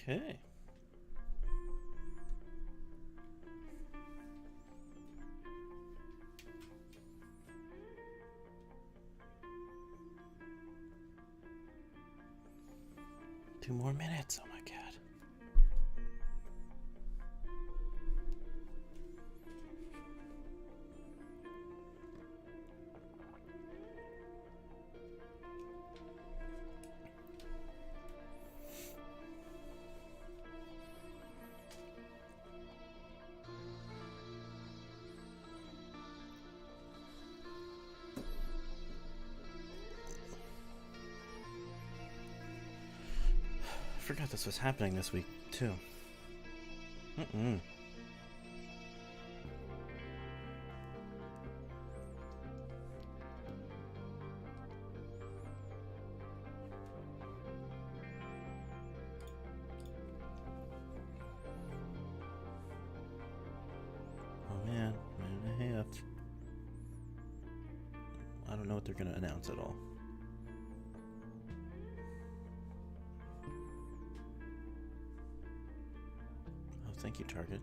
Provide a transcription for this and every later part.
Okay. Two more minutes. Oh my god. I forgot this was happening this week, too. Oh man, minute and a half. I don't know what they're going to announce at all. Thank you, Target.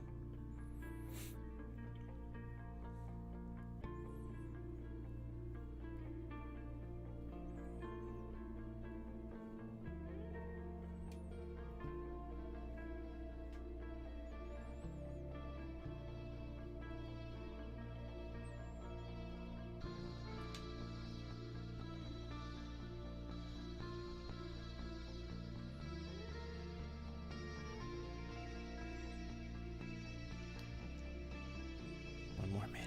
One more minute.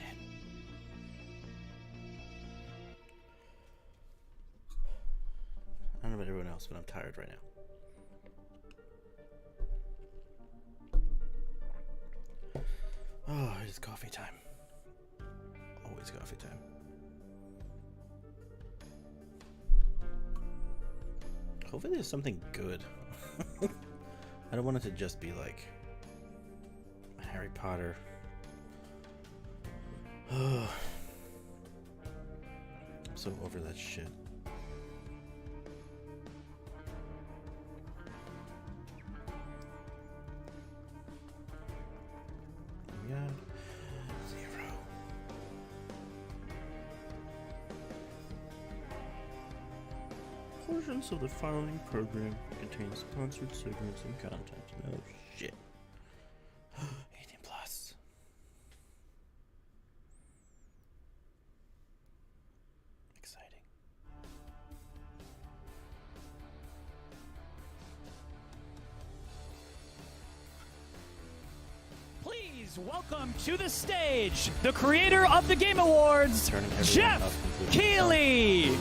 I don't know about everyone else, but I'm tired right now. Oh, it's coffee time. Always coffee time. Hopefully there's something good. I don't want it to just be like Harry Potter. I'm so over that shit. Yeah. 0. Portions of the following program contain sponsored segments and content. No shit. 18 plus. Exciting. Please welcome to the stage the creator of the Game Awards, Jeff Keighley.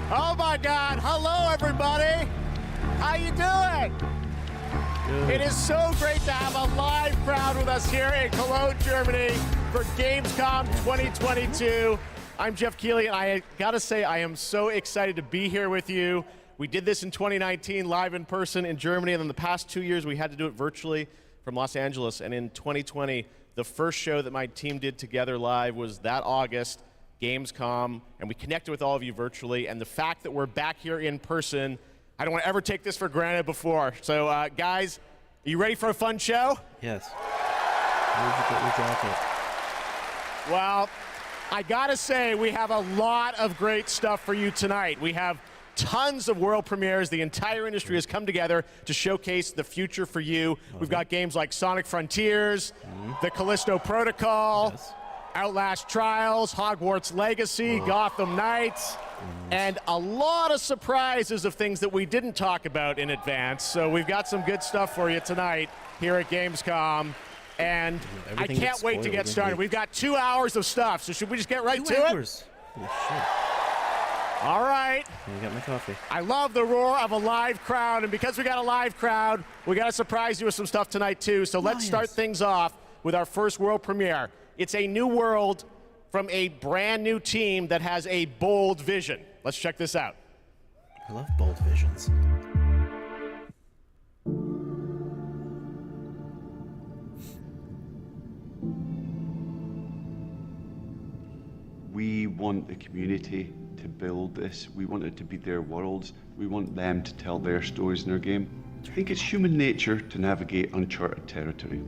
Oh my God! Hello, everybody. How you doing? Good. It is so great to have a live crowd with us here in Cologne, Germany, for Gamescom 2022. I'm Jeff Keighley, and I gotta say, I am so excited to be here with you. We did this in 2019, live in person in Germany, and then the past 2 years, we had to do it virtually from Los Angeles. And in 2020, the first show that my team did together live was that August, Gamescom, and we connected with all of you virtually. And the fact that we're back here in person, I don't want to ever take this for granted before. So, guys, are you ready for a fun show? Yes. Where'd you get your jacket? Well, I gotta say, we have a lot of great stuff for you tonight. We have tons of world premieres. The entire industry has come together to showcase the future for you. We've got games like Sonic Frontiers, the Callisto Protocol, Yes. Outlast Trials, Hogwarts Legacy, Gotham Knights, and a lot of surprises of things that we didn't talk about in advance. So we've got some good stuff for you tonight here at Gamescom. And I Everything can't gets wait to spoiled, get doesn't started. it? We've got 2 hours of stuff, so should we just get right 2 to it? hours. Holy shit. All right. I got my coffee. I love the roar of a live crowd, and because we got a live crowd, we got to surprise you with some stuff tonight too. So let's start things off with our first world premiere. It's a new world from a brand new team that has a bold vision. Let's check this out. I love bold visions. We want the community to build this. We want it to be their worlds. We want them to tell their stories in our game. I think it's human nature to navigate uncharted territory,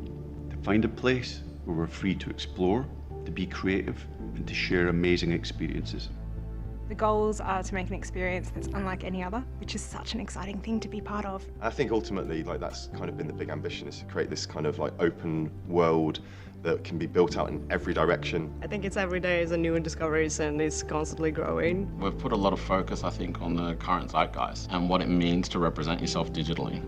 to find a place where we're free to explore, to be creative, and to share amazing experiences. The goals are to make an experience that's unlike any other, which is such an exciting thing to be part of. I think ultimately, that's kind of been the big ambition, is to create this kind of open world that can be built out in every direction. I think it's every day is a new discoveries and it's constantly growing. We've put a lot of focus, I think, on the current zeitgeist and what it means to represent yourself digitally.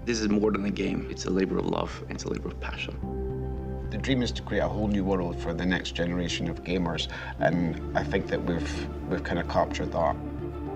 This is more than a game. It's a labor of love, and it's a labor of passion. The dream is to create a whole new world for the next generation of gamers, and I think that we've kind of captured that.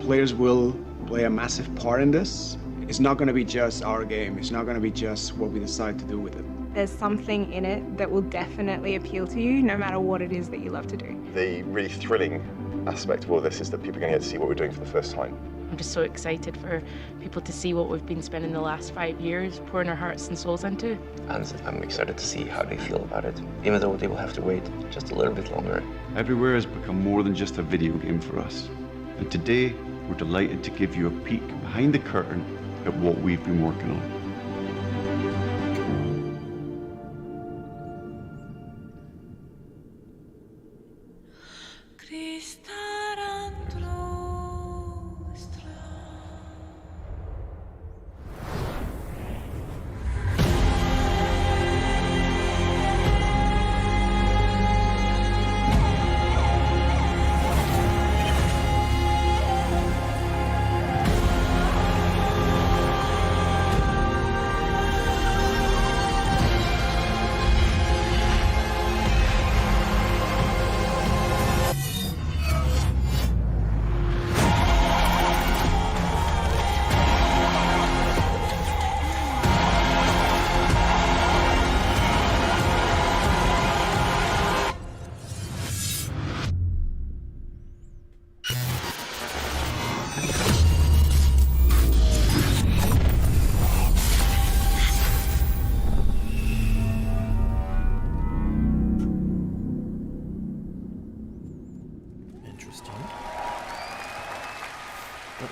Players will play a massive part in this. It's not going to be just our game. It's not going to be just what we decide to do with it. There's something in it that will definitely appeal to you, no matter what it is that you love to do. The really thrilling aspect of all this is that people are going to get to see what we're doing for the first time. I'm just so excited for people to see what we've been spending the last 5 years pouring our hearts and souls into. And I'm excited to see how they feel about it, even though they will have to wait just a little bit longer. Everywhere has become more than just a video game for us. And today, we're delighted to give you a peek behind the curtain at what we've been working on.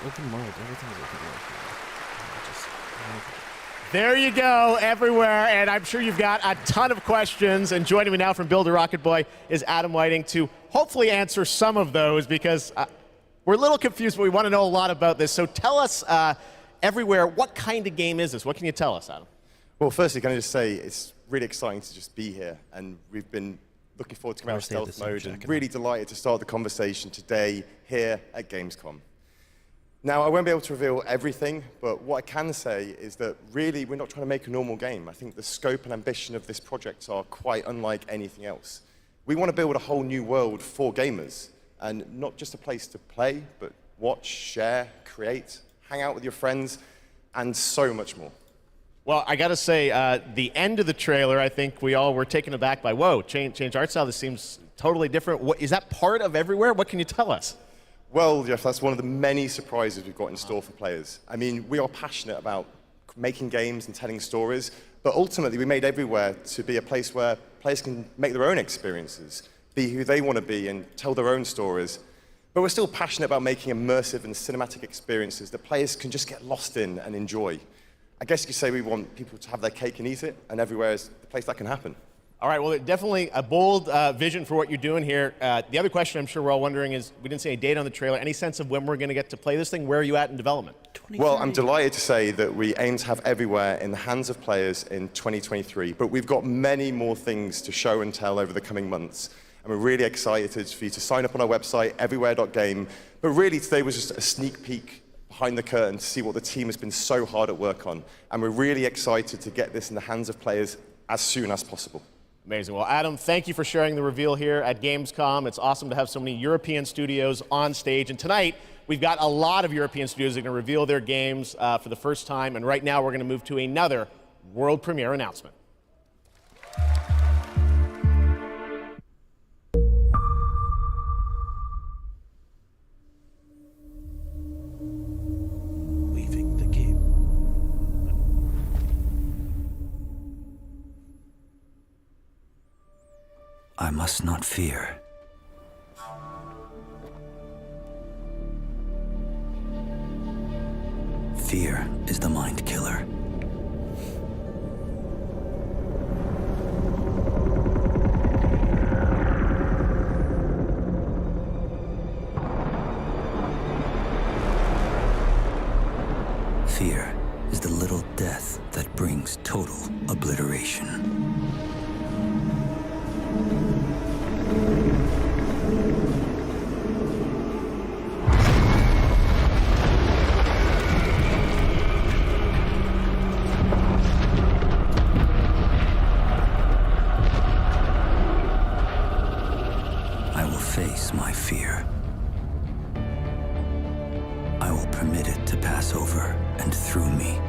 Open world, everything is open world. There you go, everywhere, and I'm sure you've got a ton of questions. And joining me now from Build a Rocket Boy is Adam Whiting to hopefully answer some of those, because we're a little confused, but we want to know a lot about this. So tell us, everywhere, what kind of game is this? What can you tell us, Adam? Well, firstly, can I just say it's really exciting to just be here, and we've been looking forward to coming out of stealth mode, and really delighted to start the conversation today here at Gamescom. Now, I won't be able to reveal everything, but what I can say is that really we're not trying to make a normal game. I think the scope and ambition of this project are quite unlike anything else. We want to build a whole new world for gamers, and not just a place to play, but watch, share, create, hang out with your friends, and so much more. Well, I got to say, the end of the trailer, I think we all were taken aback by, whoa, change art style, this seems totally different. Is that part of everywhere? What can you tell us? Well, Jeff, that's one of the many surprises we've got in store for players. I mean, we are passionate about making games and telling stories, but ultimately we made Everywhere to be a place where players can make their own experiences, be who they want to be, and tell their own stories. But we're still passionate about making immersive and cinematic experiences that players can just get lost in and enjoy. I guess you could say we want people to have their cake and eat it, and Everywhere is the place that can happen. All right, well, definitely a bold vision for what you're doing here. The other question I'm sure we're all wondering is, we didn't see a date on the trailer. Any sense of when we're going to get to play this thing? Where are you at in development? Well, I'm delighted to say that we aim to have Everywhere in the hands of players in 2023, but we've got many more things to show and tell over the coming months. And we're really excited for you to sign up on our website, everywhere.game. But really, today was just a sneak peek behind the curtain to see what the team has been so hard at work on. And we're really excited to get this in the hands of players as soon as possible. Amazing. Well, Adam, thank you for sharing the reveal here at Gamescom. It's awesome to have so many European studios on stage. And tonight, we've got a lot of European studios that are going to reveal their games for the first time. And right now, we're going to move to another world premiere announcement. I must not fear. Fear is the mind killer. Fear is the little death that brings total obliteration. I will face my fear. I will permit it to pass over and through me.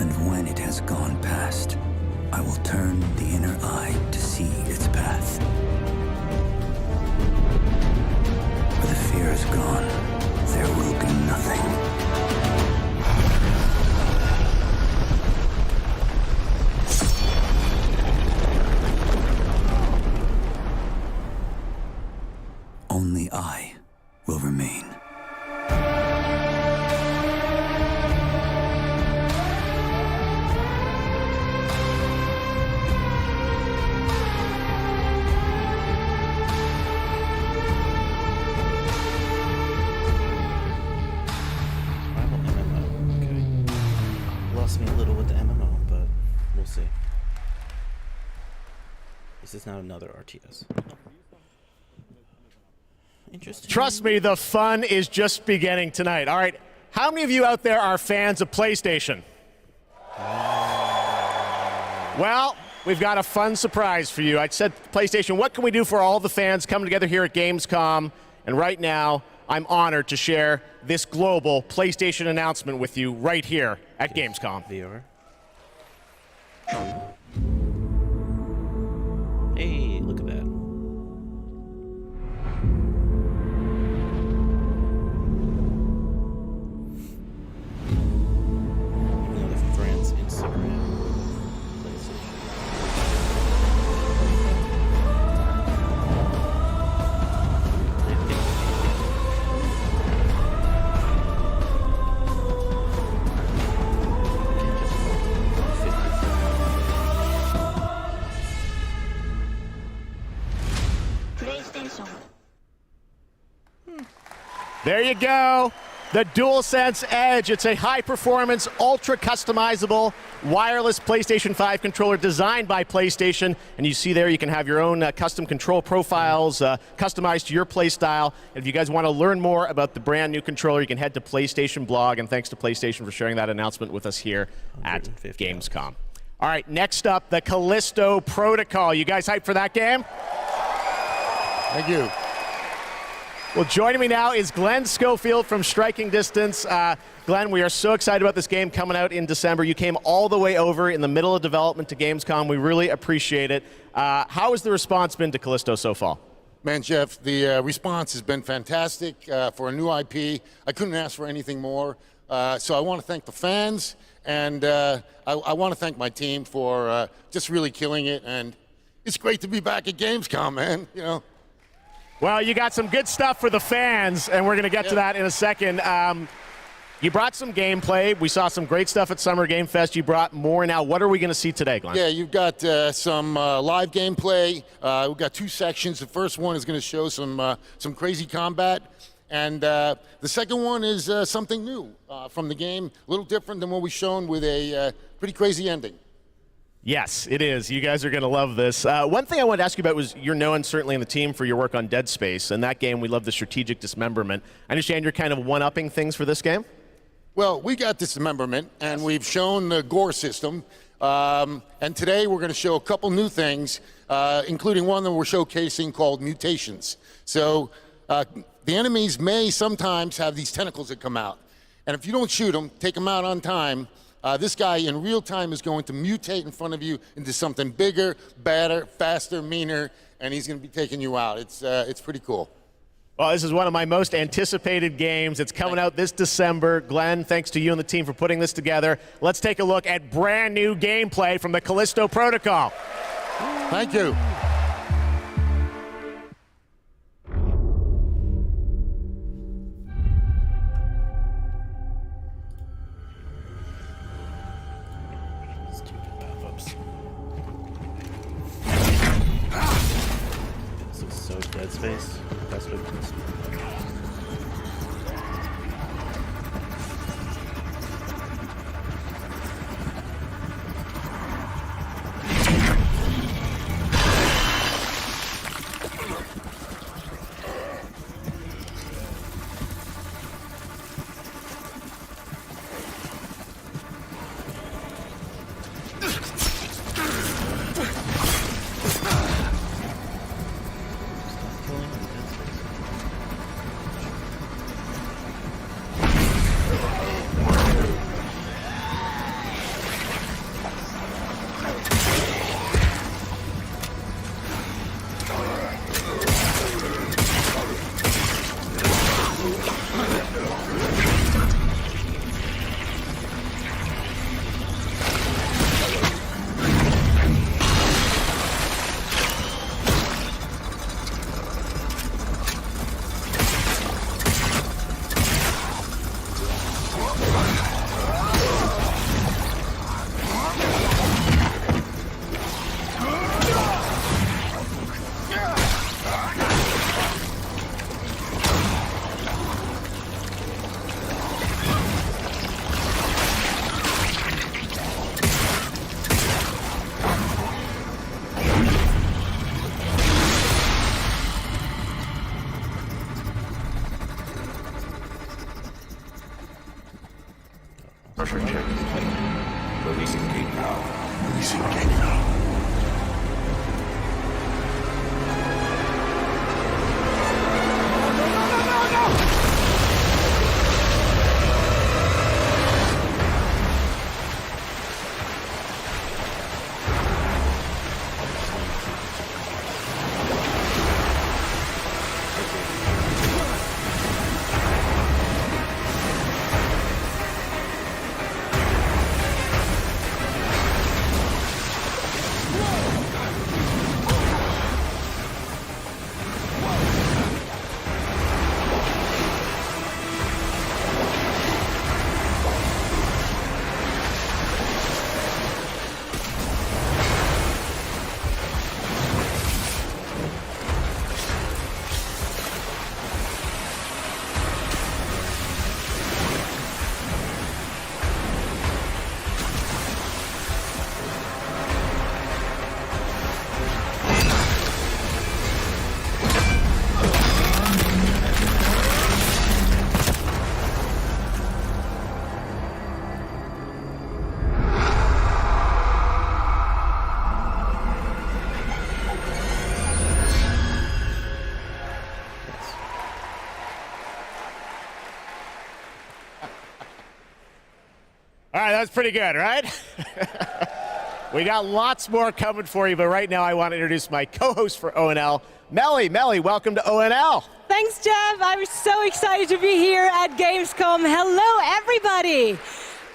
And when it has gone past, I will turn the inner eye to see its path. Where the fear is gone, there will be nothing. Only I will remain. Lost me a little with the MMO, but we'll see. This is not another RTS. Interesting. Trust me, the fun is just beginning tonight. All right, how many of you out there are fans of PlayStation? Well, we've got a fun surprise for you. I said, PlayStation, what can we do for all the fans coming together here at Gamescom? And right now, I'm honored to share this global PlayStation announcement with you right here at Gamescom. VR. Hey, look at that. Another France Instagram. There you go. The DualSense Edge. It's a high-performance, ultra-customizable, wireless PlayStation 5 controller designed by PlayStation. And you see there you can have your own custom control profiles customized to your play style. And if you guys want to learn more about the brand new controller, you can head to PlayStation blog. And thanks to PlayStation for sharing that announcement with us here at Gamescom. All right, next up, the Callisto Protocol. You guys hyped for that game? Thank you. Well, joining me now is Glenn Schofield from Striking Distance. Glenn, we are so excited about this game coming out in December. You came all the way over in the middle of development to Gamescom. We really appreciate it. How has the response been to Callisto so far? Man, Jeff, the response has been fantastic for a new IP. I couldn't ask for anything more. So I want to thank the fans, and I want to thank my team for just really killing it. And it's great to be back at Gamescom, man. You know. Well, you got some good stuff for the fans, and we're going to get to that in a second. You brought some gameplay. We saw some great stuff at Summer Game Fest. You brought more now. What are we going to see today, Glenn? Yeah, you've got some live gameplay. We've got two sections. The first one is going to show some crazy combat. And the second one is something new from the game, a little different than what we've shown with a pretty crazy ending. Yes, it is. You guys are going to love this. One thing I wanted to ask you about was you're known certainly in the team for your work on Dead Space. And that game, we love the strategic dismemberment. I understand you're kind of one-upping things for this game? Well, we got dismemberment, and we've shown the gore system. And today we're going to show a couple new things, including one that we're showcasing called mutations. So the enemies may sometimes have these tentacles that come out. And if you don't shoot them, take them out on time, this guy in real time is going to mutate in front of you into something bigger, badder, faster, meaner, and he's going to be taking you out. It's pretty cool. Well, this is one of my most anticipated games. It's coming out this December. Glenn, thanks to you and the team for putting this together. Let's take a look at brand new gameplay from the Callisto Protocol. Thank you. Dead Space. That's what it is. Pressure check. Releasing gate power. Releasing gate power. All right, that's pretty good, right? We got lots more coming for you, but right now I want to introduce my co-host for ONL, Melly. Melly, welcome to ONL. Thanks, Jeff. I'm so excited to be here at Gamescom. Hello, everybody.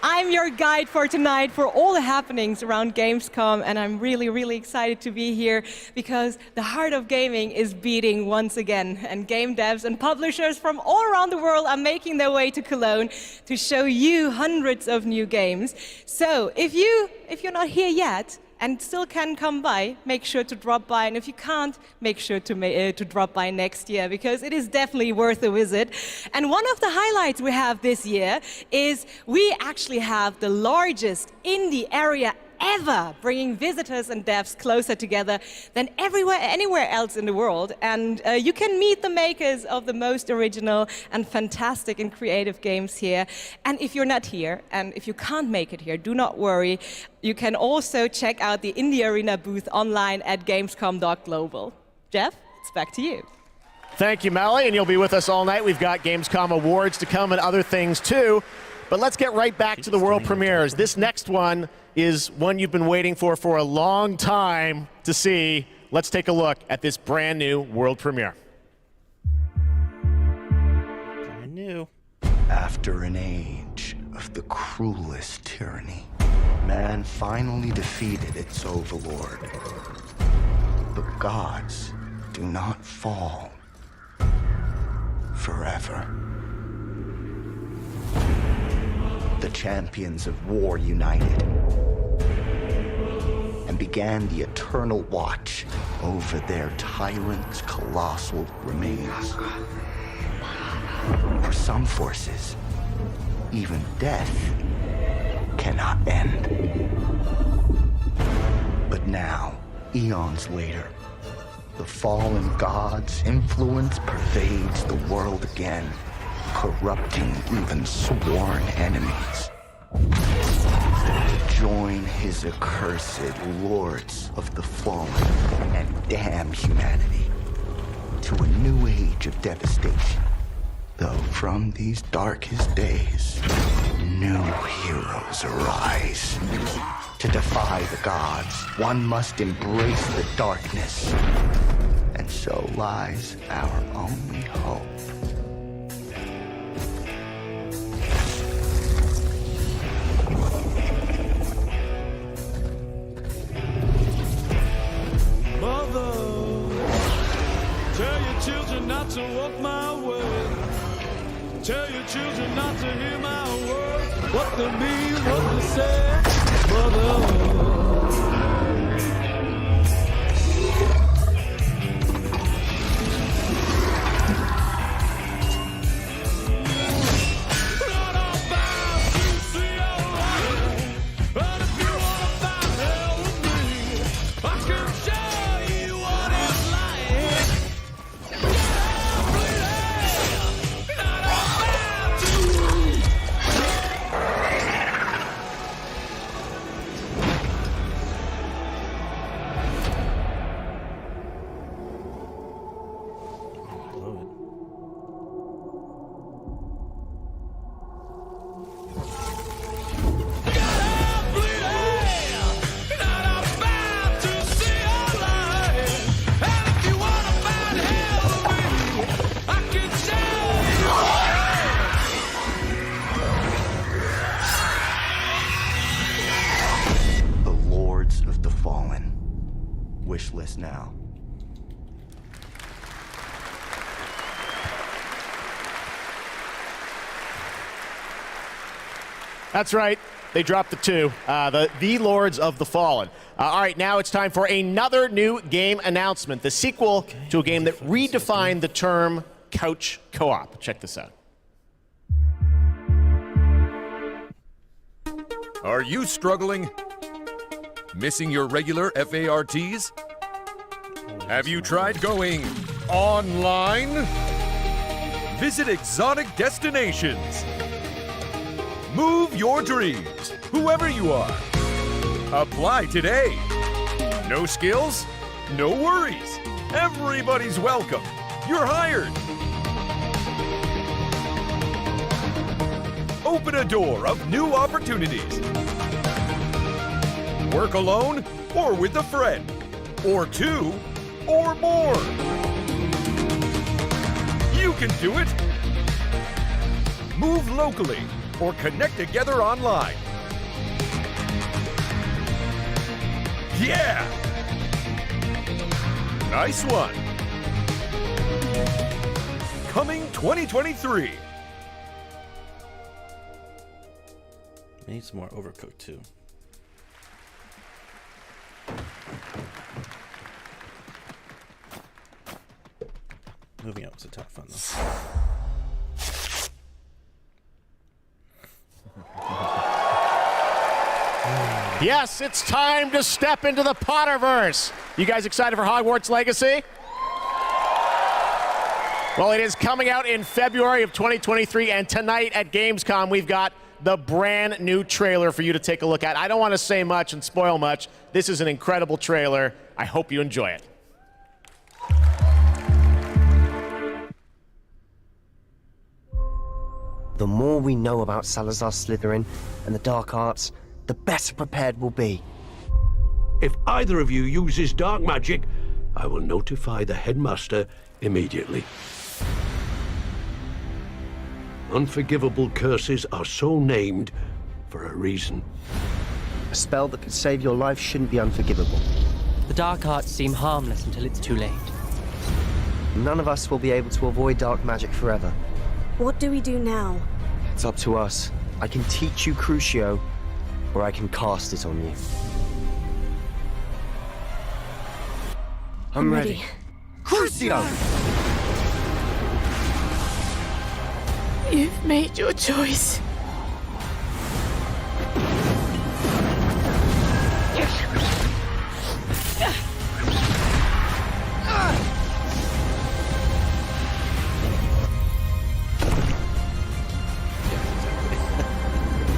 I'm your guide for tonight for all the happenings around Gamescom, and I'm really, really excited to be here because the heart of gaming is beating once again, and game devs and publishers from all around the world are making their way to Cologne to show you hundreds of new games. So if you're not here yet, and still can come by, make sure to drop by. And if you can't, make sure to drop by next year, because it is definitely worth a visit. And one of the highlights we have this year is we actually have the largest indie area ever, bringing visitors and devs closer together than anywhere else in the world. And you can meet the makers of the most original and fantastic and creative games here. And if you're not here, and if you can't make it here, do not worry. You can also check out the Indie Arena booth online at gamescom.global. Jeff, it's back to you. Thank you, Melly, and you'll be with us all night. We've got Gamescom awards to come and other things too. But let's get right back to the world premieres. This next one is one you've been waiting for a long time to see. Let's take a look at this brand new world premiere. Brand new. After an age of the cruelest tyranny, man finally defeated its overlord. But gods do not fall forever. The champions of war united, and began the eternal watch over their tyrant's colossal remains. For some forces, even death cannot end. But now, eons later, the fallen god's influence pervades the world again, corrupting even sworn enemies. Join his accursed lords of the fallen and damn humanity to a new age of devastation. Though from these darkest days, new heroes arise. To defy the gods, one must embrace the darkness. And so lies our only hope. Mother, tell your children not to walk my way. Tell your children not to hear my words. What they mean, what they say, mother. Wish list now. That's right. They dropped the 2. The Lords of the Fallen. All right, now it's time for another new game announcement. The sequel to a game that redefined the term couch co-op. Check this out. Are you struggling? Missing your regular FARTs? Have you tried going online? Visit exotic destinations. Move your dreams, whoever you are. Apply today. No skills? No worries. Everybody's welcome. You're hired. Open a door of new opportunities. Work alone or with a friend, or 2 or more. You can do it. Move locally or connect together online. Yeah! Nice one. Coming 2023. I need some more Overcooked too. Moving out was a ton of fun though. Yes, it's time to step into the Potterverse. You guys excited for Hogwarts Legacy? Well, it is coming out in February of 2023, and tonight at Gamescom, we've got the brand new trailer for you to take a look at. I don't want to say much and spoil much. This is an incredible trailer. I hope you enjoy it. The more we know about Salazar Slytherin and the dark arts, the better prepared we'll be. If either of you uses dark magic, I will notify the headmaster immediately. Unforgivable curses are so named for a reason. A spell that could save your life shouldn't be unforgivable. The dark arts seem harmless until it's too late. None of us will be able to avoid dark magic forever. What do we do now? It's up to us. I can teach you Crucio, or I can cast it on you. I'm ready. Crucio! You've made your choice.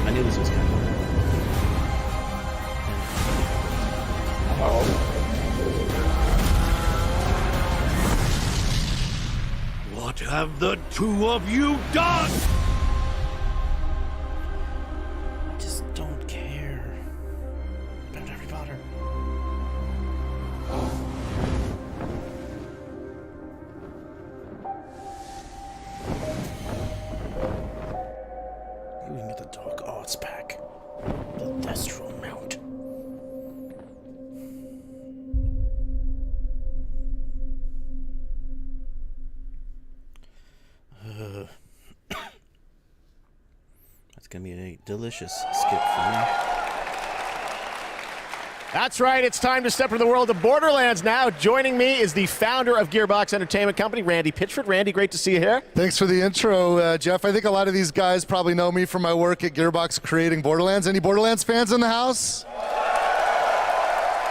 I knew this was coming. What have the two of you done? I just don't care about Harry Potter. Maybe we can get the Dark Arts back. The Destral Mount. That's gonna be a delicious skip for me. That's right, it's time to step into the world of Borderlands now. Joining me is the founder of Gearbox Entertainment Company, Randy Pitchford. Randy, great to see you here. Thanks for the intro, Jeff. I think a lot of these guys probably know me from my work at Gearbox creating Borderlands. Any Borderlands fans in the house?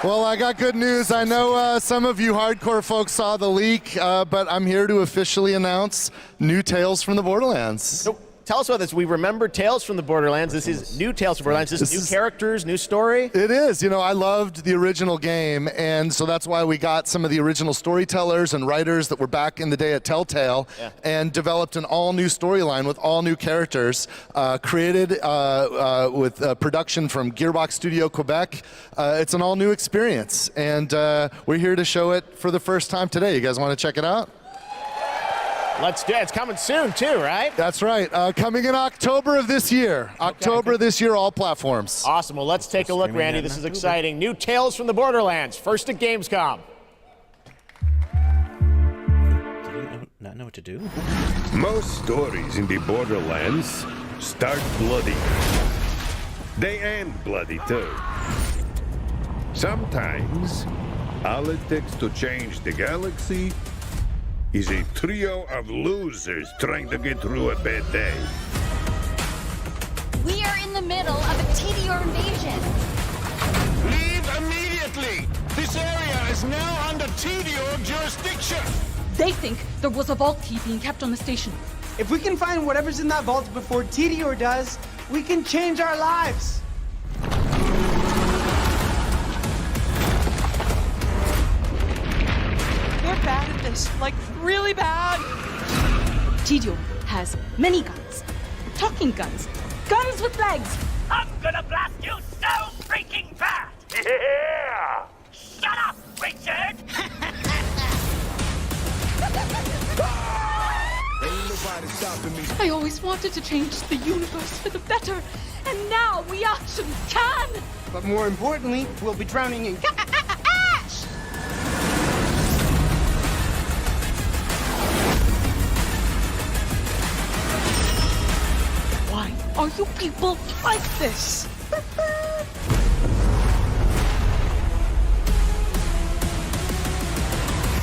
Well, I got good news. I know some of you hardcore folks saw the leak, but I'm here to officially announce new Tales from the Borderlands. So, tell us about this. We remember Tales from the Borderlands. This is new Tales from Borderlands. This is new characters, new story. It is. You know, I loved the original game, and so that's why we got some of the original storytellers and writers that were back in the day at Telltale and developed an all-new storyline with all new characters, created with production from Gearbox Studio Quebec. It's an all-new experience, and we're here to show it for the first time today. You guys want to check it out? Let's do it. It's coming soon, too, right? That's right. Coming in October of this year. October this year, all platforms. Awesome. Well, let's take a look, Randy. This is exciting. New Tales from the Borderlands. First at Gamescom. Did you not know what to do? Most stories in the Borderlands start bloody. They end bloody, too. Sometimes, all it takes to change the galaxy is a trio of losers trying to get through a bad day. We are in the middle of a TDR invasion. Leave immediately! This area is now under TDR jurisdiction! They think there was a vault key being kept on the station. If we can find whatever's in that vault before TDR does, we can change our lives. We're bad at this, like really bad. TDR has many guns, talking guns, guns with legs. I'm gonna blast you so freaking bad! Yeah! Shut up, Richard! I always wanted to change the universe for the better, and now we actually can! But more importantly, we'll be drowning in ash! Why are you people like this?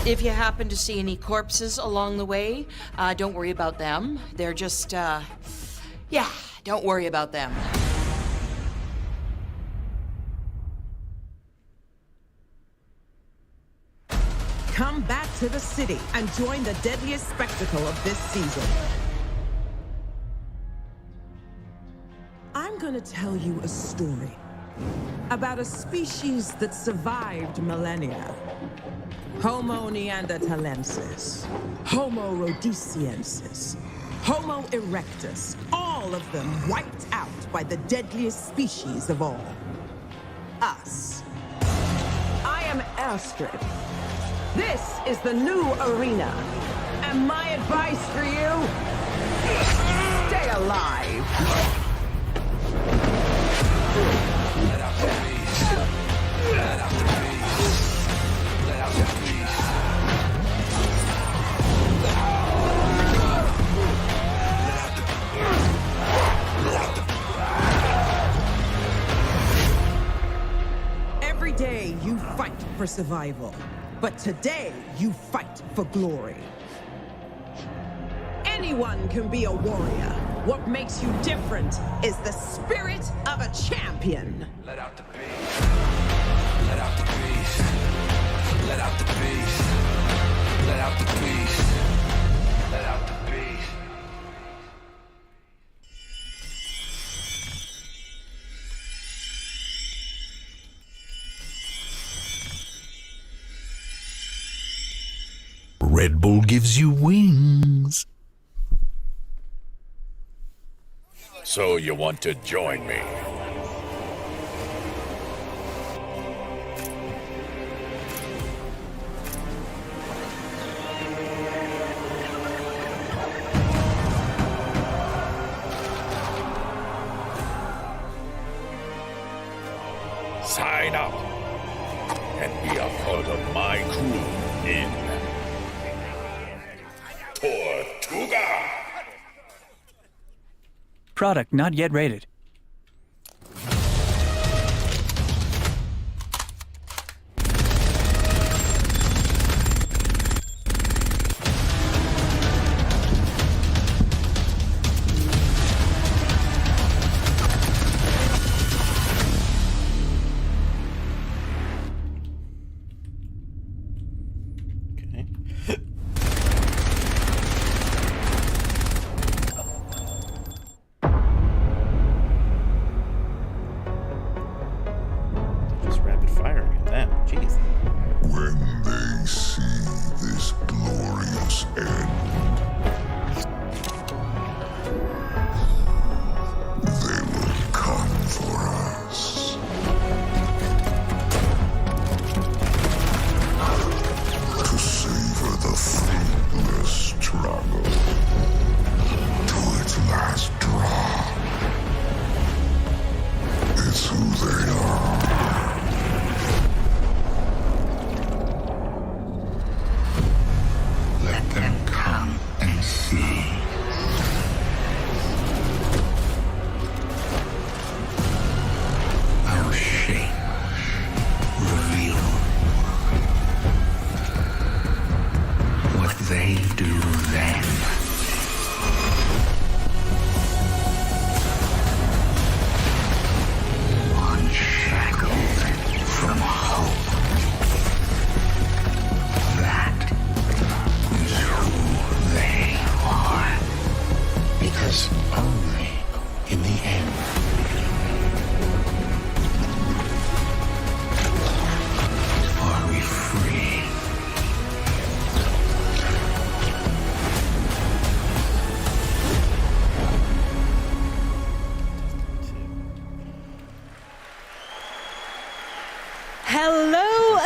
If you happen to see any corpses along the way, don't worry about them. They're just, yeah, don't worry about them. Come back to the city and join the deadliest spectacle of this season. I'm gonna tell you a story about a species that survived millennia. Homo neanderthalensis, Homo rhodesiensis, Homo erectus, all of them wiped out by the deadliest species of all, us. I am Astrid. This is the new arena. And my advice for you, stay alive. Let out the beast. Let out the beast. Let out the beast. Every day you fight for survival. But today, you fight for glory. Anyone can be a warrior. What makes you different is the spirit of a champion. Let out the beast. Let out the beast. Let out the beast. Let out the beast. Let out the beast. Red Bull gives you wings. So you want to join me? Sign up and be a part of my crew in Tortuga. Product not yet rated.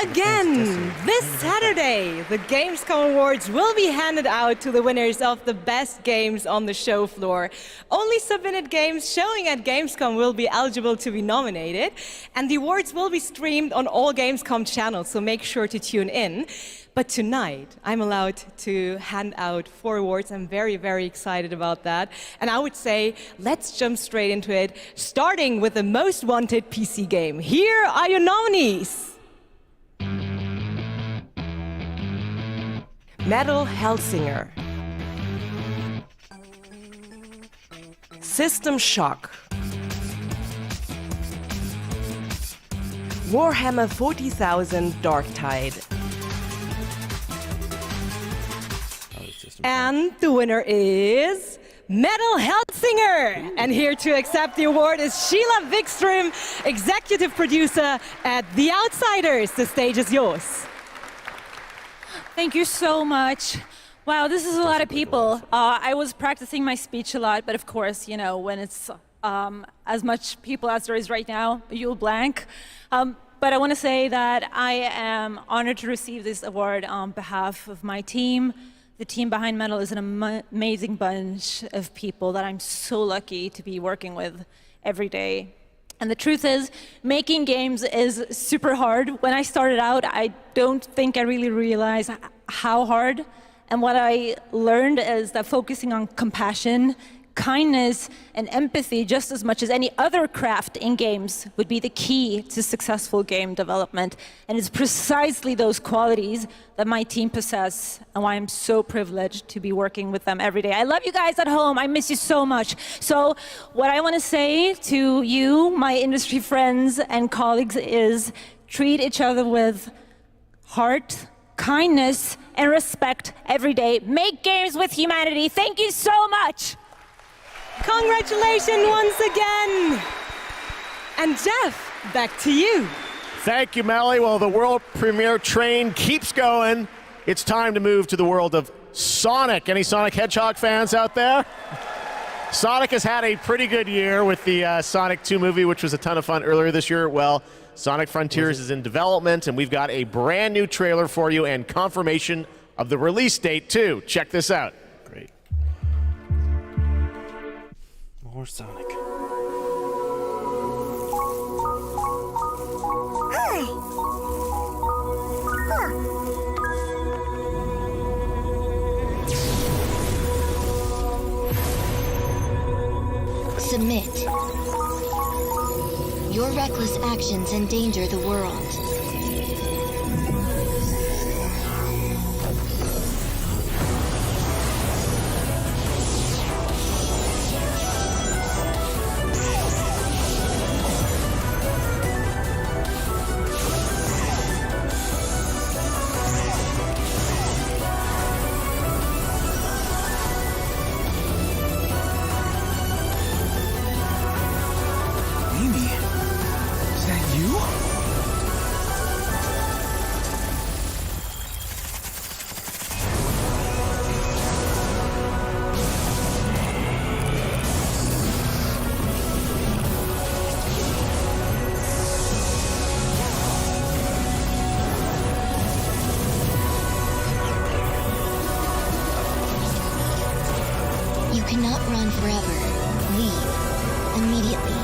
Again, this Saturday, the Gamescom Awards will be handed out to the winners of the best games on the show floor. Only submitted games showing at Gamescom will be eligible to be nominated, and the awards will be streamed on all Gamescom channels, so make sure to tune in. But tonight, I'm allowed to hand out 4 awards. I'm very, very excited about that. And I would say, let's jump straight into it, starting with the most wanted PC game. Here are your nominees. Metal Hellsinger, System Shock, Warhammer 40,000 Darktide, and the winner is Metal Hellsinger. And here to accept the award is Sheila Wikström, executive producer at The Outsiders. The stage is yours. Thank you so much. Wow, this is a lot of people. I was practicing my speech a lot, but of course, you know, when it's as much people as there is right now, you'll blank. But I want to say that I am honored to receive this award on behalf of my team. The team behind Metal is an amazing bunch of people that I'm so lucky to be working with every day. And the truth is, making games is super hard. When I started out, I don't think I really realized how hard. And what I learned is that focusing on compassion, Kindness and empathy, just as much as any other craft in games, would be the key to successful game development. And it's precisely those qualities that my team possess, and why I'm so privileged to be working with them every day. I love you guys at home. I miss you so much. So what I want to say to you, my industry friends and colleagues, is treat each other with heart, kindness, and respect every day. Make games with humanity. Thank you so much. Congratulations once again. And Jeff, back to you. Thank you, Melly. Well, the world premiere train keeps going. It's time to move to the world of Sonic. Any Sonic Hedgehog fans out there? Sonic has had a pretty good year with the Sonic 2 movie, which was a ton of fun earlier this year. Well, Sonic Frontiers is in development, and we've got a brand new trailer for you and confirmation of the release date, too. Check this out. Great. More Sonic. Submit. Your reckless actions endanger the world. You cannot run forever. Leave immediately.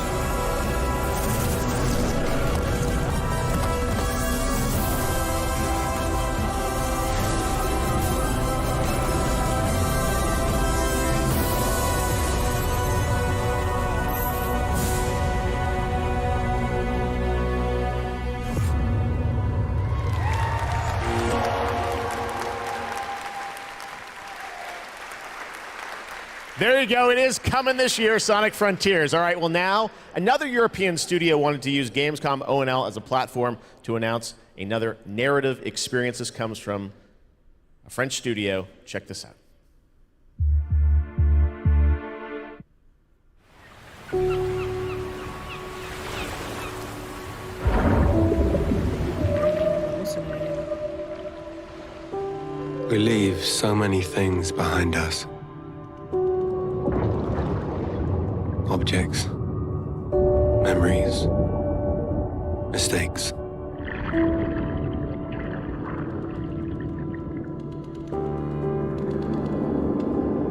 There you go. It is coming this year, Sonic Frontiers. All right, well now, another European studio wanted to use Gamescom O&L as a platform to announce another narrative experience. This comes from a French studio. Check this out. We leave so many things behind us. Objects, memories, mistakes.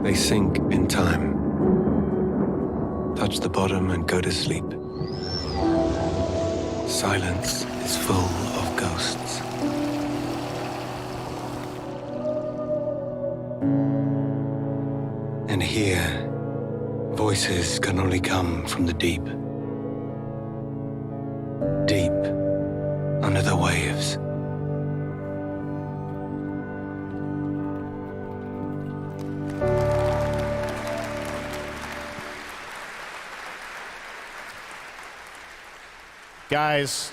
They sink in time, touch the bottom and go to sleep. Silence is full of ghosts. And here, voices can only come from the deep. Deep under the waves. Guys,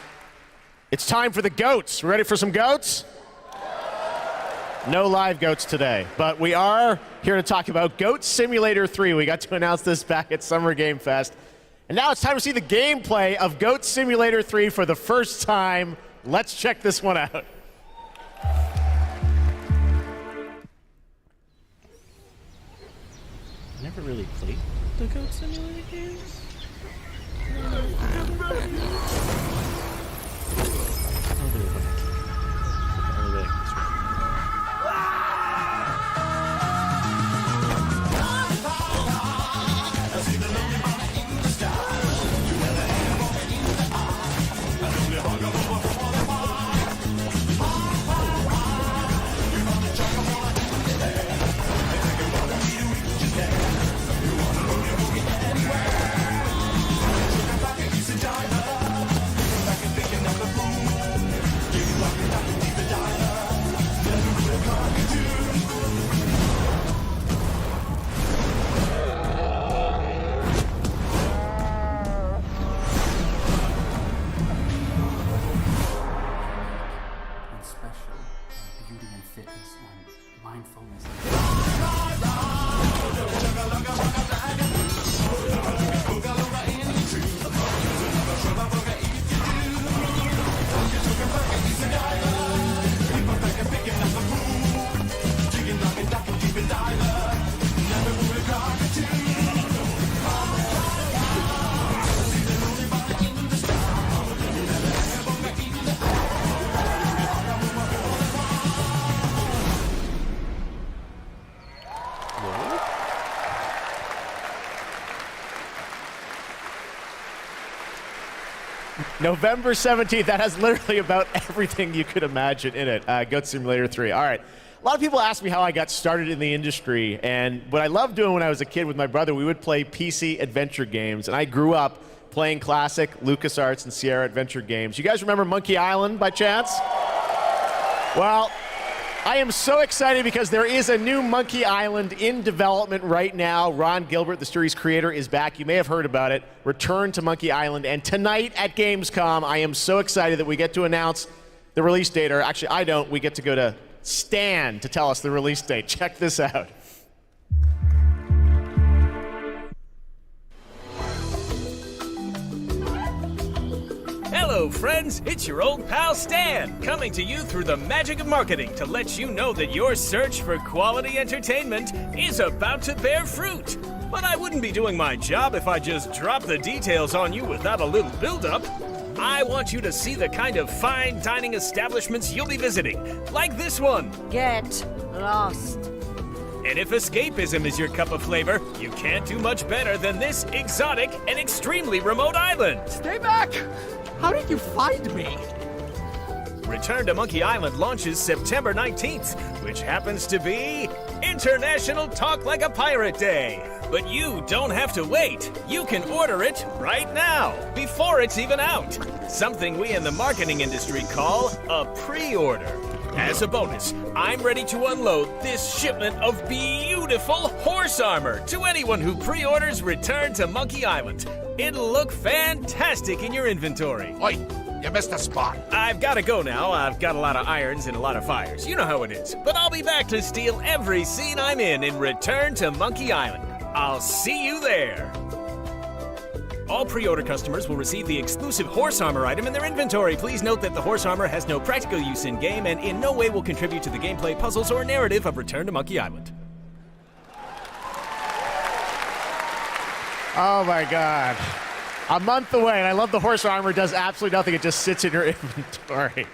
it's time for the goats. Ready for some goats? No live goats today, but we are here to talk about Goat Simulator 3. We got to announce this back at Summer Game Fest. And now it's time to see the gameplay of Goat Simulator 3 for the first time. Let's check this one out. I never really played the Goat Simulator games. November 17th. That has literally about everything you could imagine in it. Goat Simulator 3. All right. A lot of people ask me how I got started in the industry, and what I loved doing when I was a kid with my brother, we would play PC adventure games, and I grew up playing classic LucasArts and Sierra adventure games. You guys remember Monkey Island by chance? Well, I am so excited because there is a new Monkey Island in development right now. Ron Gilbert, the series creator, is back. You may have heard about it. Return to Monkey Island. And tonight at Gamescom, I am so excited that we get to announce the release date. Or actually, I don't. We get to go to Stan to tell us the release date. Check this out. Hello, friends. It's your old pal Stan, coming to you through the magic of marketing to let you know that your search for quality entertainment is about to bear fruit. But I wouldn't be doing my job if I just dropped the details on you without a little build-up. I want you to see the kind of fine dining establishments you'll be visiting, like this one. Get lost. And if escapism is your cup of flavor, you can't do much better than this exotic and extremely remote island. Stay back! How did you find me? Return to Monkey Island launches September 19th, which happens to be International Talk Like a Pirate Day. But you don't have to wait. You can order it right now, before it's even out. Something we in the marketing industry call a pre-order. As a bonus, I'm ready to unload this shipment of beautiful horse armor to anyone who pre-orders Return to Monkey Island. It'll look fantastic in your inventory. Oi, you missed a spot. I've got to go now. I've got a lot of irons and a lot of fires. You know how it is. But I'll be back to steal every scene I'm in Return to Monkey Island. I'll see you there. All pre-order customers will receive the exclusive horse armor item in their inventory. Please note that the horse armor has no practical use in-game and in no way will contribute to the gameplay, puzzles, or narrative of Return to Monkey Island. Oh my God. A month away, and I love the horse armor. Does absolutely nothing. It just sits in your inventory.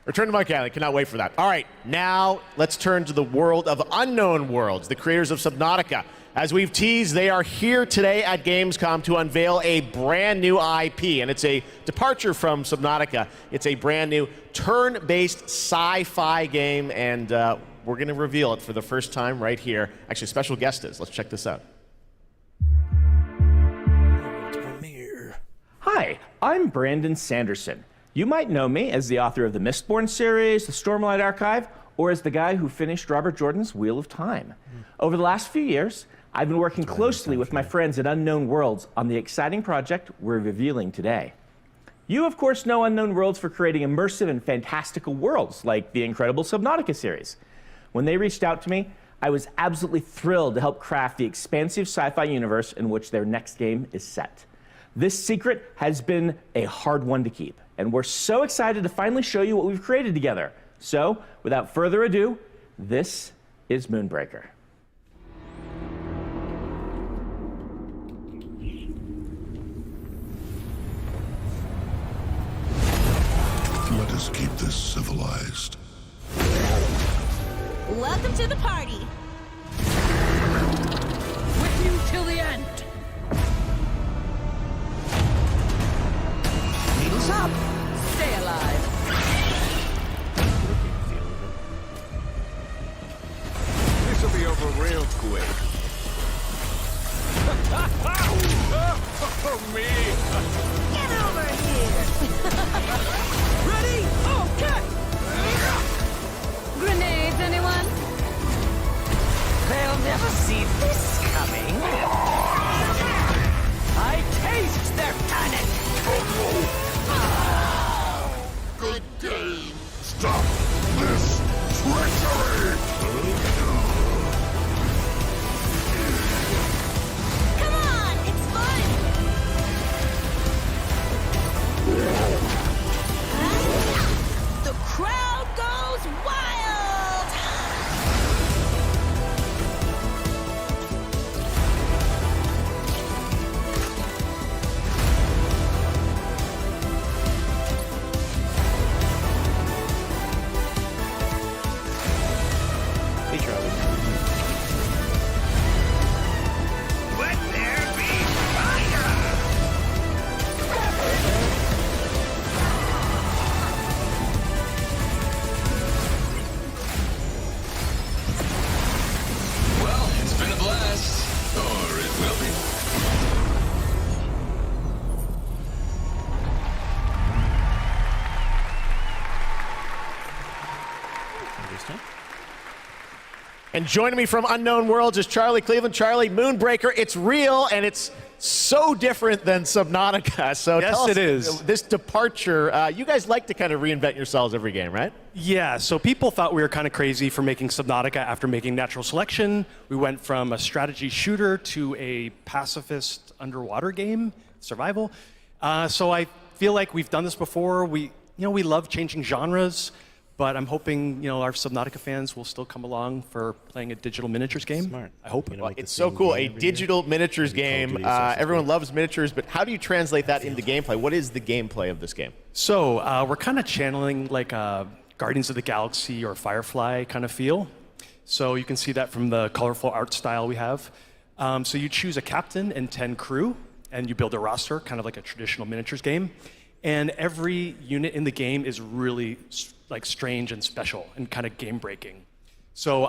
Return to Monkey Island. Cannot wait for that. All right, now let's turn to the world of Unknown Worlds, the creators of Subnautica. As we've teased, they are here today at Gamescom to unveil a brand new IP, and it's a departure from Subnautica. It's a brand new turn-based sci-fi game, and we're going to reveal it for the first time right here. Actually, special guest is. Let's check this out. Hi, I'm Brandon Sanderson. You might know me as the author of the Mistborn series, the Stormlight Archive, or as the guy who finished Robert Jordan's Wheel of Time. Over the last few years, I've been working closely with my friends at Unknown Worlds on the exciting project we're revealing today. You, of course, know Unknown Worlds for creating immersive and fantastical worlds like the incredible Subnautica series. When they reached out to me, I was absolutely thrilled to help craft the expansive sci-fi universe in which their next game is set. This secret has been a hard one to keep, and we're so excited to finally show you what we've created together. So, without further ado, this is Moonbreaker. Let us keep this civilized. Welcome to the party. With you till the end. Needles up. Stay alive. This'll be over real quick. For me. Get over here. Ready? Okay. Grenades, anyone? They'll never see this coming. I taste their panic. Good game. Stop this treachery! Come on, it's fun. The crowd goes wild. And joining me from Unknown Worlds is Charlie Cleveland. Charlie, Moonbreaker, it's real, and it's so different than Subnautica. So yes, tell us, it is. This departure, you guys like to kind of reinvent yourselves every game, right? Yeah, so people thought we were kind of crazy for making Subnautica after making Natural Selection. We went from a strategy shooter to a pacifist underwater game, survival. So I feel like we've done this before. We love changing genres. But I'm hoping, our Subnautica fans will still come along for playing a digital miniatures game. Smart. I hope. Well, it's so cool, a digital miniatures game. Everyone loves miniatures, but how do you translate that into gameplay? What is the gameplay of this game? So we're kind of channeling like a Guardians of the Galaxy or Firefly kind of feel. So you can see that from the colorful art style we have. So you choose a captain and 10 crew, and you build a roster, kind of like a traditional miniatures game. And every unit in the game is really like strange and special and kind of game breaking. So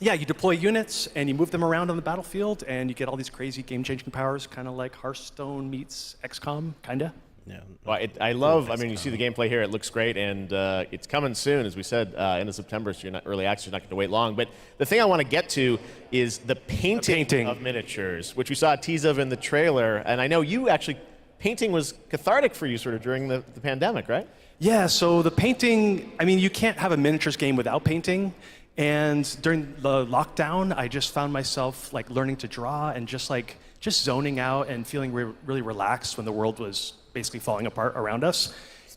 you deploy units and you move them around on the battlefield and you get all these crazy game changing powers, kind of like Hearthstone meets XCOM, kinda. Yeah. Well, I mean, you see the gameplay here, it looks great, and it's coming soon, as we said, end of September, so you're not early access, you're not going to wait long. But the thing I want to get to is the painting of miniatures, which we saw a tease of in the trailer, and I know you actually, painting was cathartic for you sort of during the pandemic, right? Yeah, so the painting, I mean, you can't have a miniatures game without painting. And during the lockdown, I just found myself like learning to draw and just zoning out and feeling really relaxed when the world was basically falling apart around us.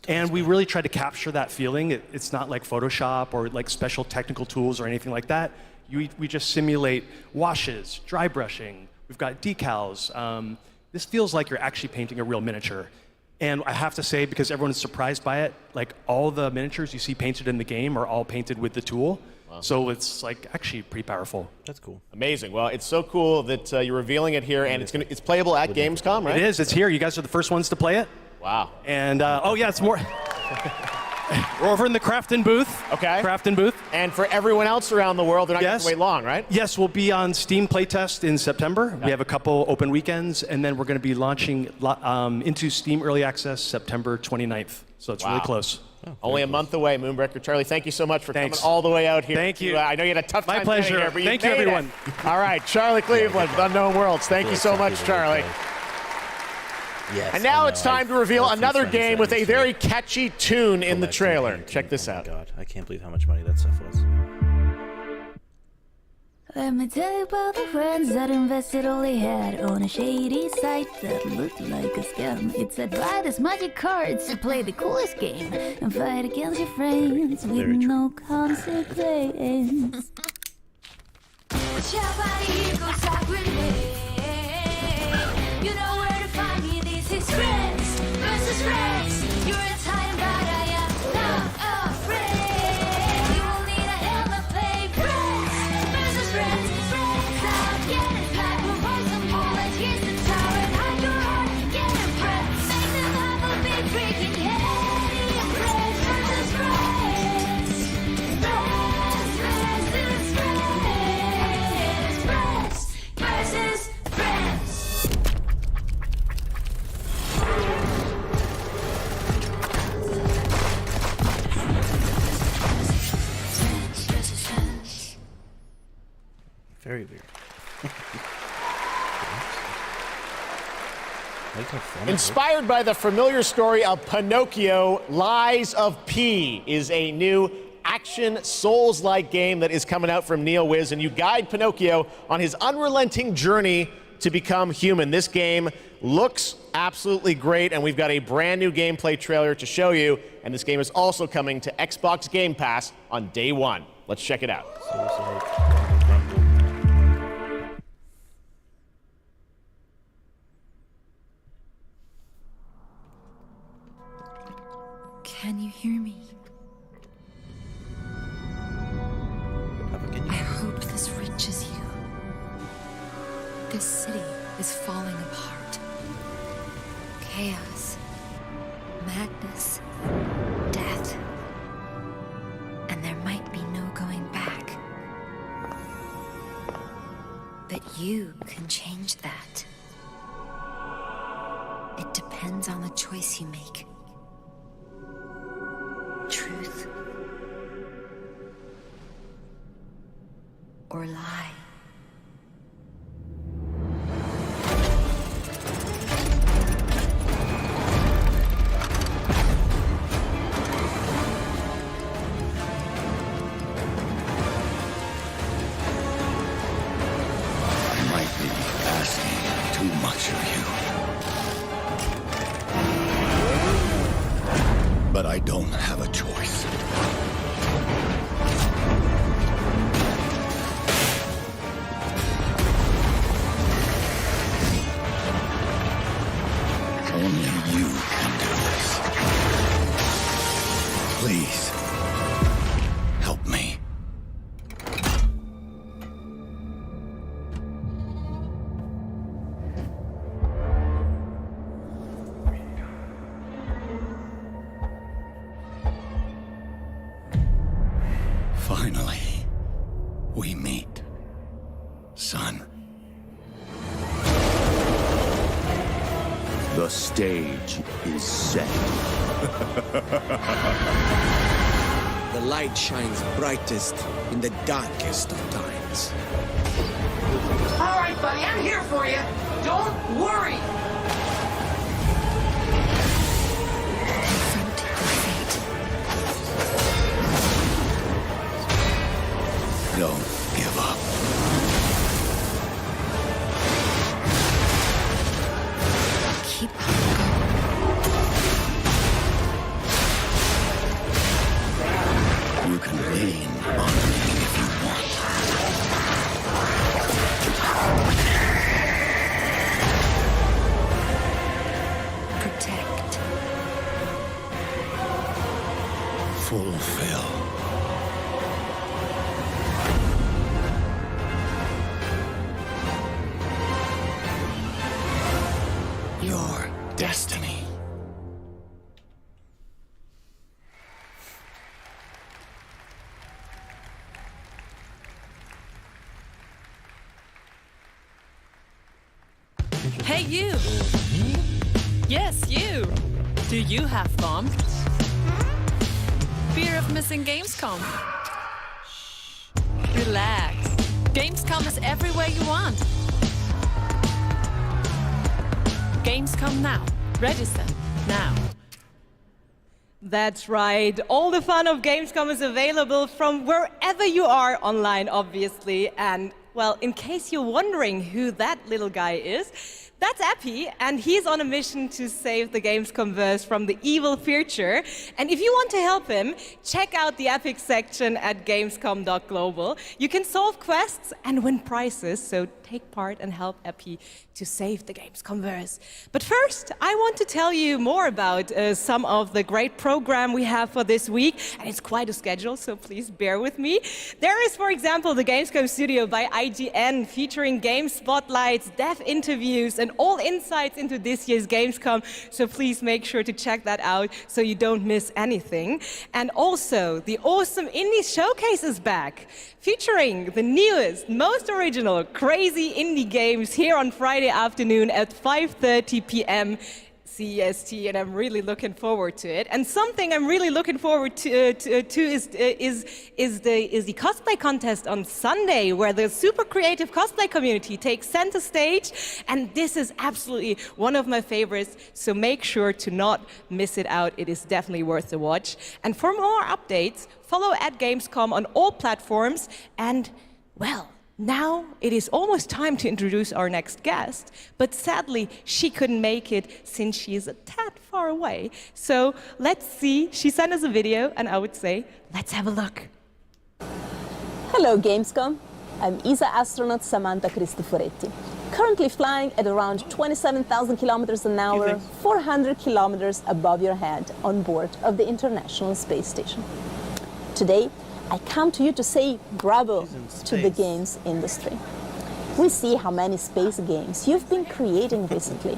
And we really tried to capture that feeling. It's not like Photoshop or like special technical tools or anything like that. We just simulate washes, dry brushing. We've got decals. This feels like you're actually painting a real miniature. And I have to say, because everyone is surprised by it, like all the miniatures you see painted in the game are all painted with the tool. Wow. So it's like actually pretty powerful. That's cool. Amazing. Well, it's so cool that you're revealing it here, and it's playable at Gamescom, right? It is. It's here. You guys are the first ones to play it. Wow. And it's more. We're over in the Crafton booth. Okay. Crafton booth. And for everyone else around the world, they're not going to wait long, right? Yes, we'll be on Steam Playtest in September. We have a couple open weekends, and then we're going to be launching into Steam Early Access September 29th. So it's really close. Oh, only a month away, Moonbreaker. Charlie, thank you so much for coming all the way out here. Thank you. I know you had a tough time My pleasure. getting here, but Thank you, everyone. All right, Charlie Cleveland with Unknown Worlds. Thank you so much, Charlie. Yes, and now it's time to reveal another game with a very catchy tune in the trailer. Check this out. God, I can't believe how much money that stuff was. Let me tell you about the friends that invested all they had on a shady site that looked like a scam. It said buy this magic cards to play the coolest game and fight against your friends with no consequence. You know where to find me, this is friends versus friends. You're a time, but I am not afraid. You will need a help to play friends versus friends. Friends out, get it back, we'll find some bullets. Here's the tower, and hide your heart, get it friends. Make them have a big freaking head. Friends versus friends. Friends versus friends. Friends versus friends. Very weird. Inspired by the familiar story of Pinocchio, Lies of P is a new action Souls-like game that is coming out from NeoWiz, and you guide Pinocchio on his unrelenting journey to become human. This game looks absolutely great, and we've got a brand new gameplay trailer to show you, and this game is also coming to Xbox Game Pass on day one. Let's check it out. Can you hear me? I hope this reaches you. This city is falling apart. Chaos, madness, death. And there might be no going back. But you can change that. It depends on the choice you make. Truth or lie. I might be asking too much of you. But I don't have a choice. Only you can do this. Please, help me. Finally, we meet, son. The stage is set. The light shines brightest in the darkest of times. All right, buddy, I'm here for you. Don't worry. Don't give up. Keep You can lean on me if you want. protect. Fulfill. Your destiny. Hey, you! Yes, you! Do you have fun? Fear of missing Gamescom? Relax. Gamescom is everywhere you want. Gamescom now. Register now. That's right. All the fun of Gamescom is available from wherever you are online, obviously. And, well, in case you're wondering who that little guy is, that's Epi, and he's on a mission to save the Gamescomverse from the evil future. And if you want to help him, check out the Epic section at gamescom.global. You can solve quests and win prizes, so take part and help Epi to save the Gamescomverse. But first, I want to tell you more about some of the great program we have for this week, and it's quite a schedule, so please bear with me. There is, for example, the Gamescom Studio by IGN, featuring game spotlights, dev interviews, and all insights into this year's Gamescom, so please make sure to check that out so you don't miss anything. And also, the awesome Indie Showcase is back, featuring the newest, most original, crazy indie games here on Friday afternoon at 5:30 p.m. CEST, and I'm really looking forward to it. And something I'm really looking forward to is the cosplay contest on Sunday, where the super creative cosplay community takes center stage. And this is absolutely one of my favorites, so make sure to not miss it out. It is definitely worth the watch. And for more updates, follow at Gamescom on all platforms. And, well, now it is almost time to introduce our next guest, but sadly she couldn't make it since she is a tad far away. So let's see, she sent us a video, and I would say, let's have a look. Hello Gamescom, I'm ESA astronaut Samantha Cristoforetti, currently flying at around 27,000 kilometers an hour, 400 kilometers above your head on board of the International Space Station. Today, I come to you to say bravo to the games industry. We see how many space games you've been creating recently.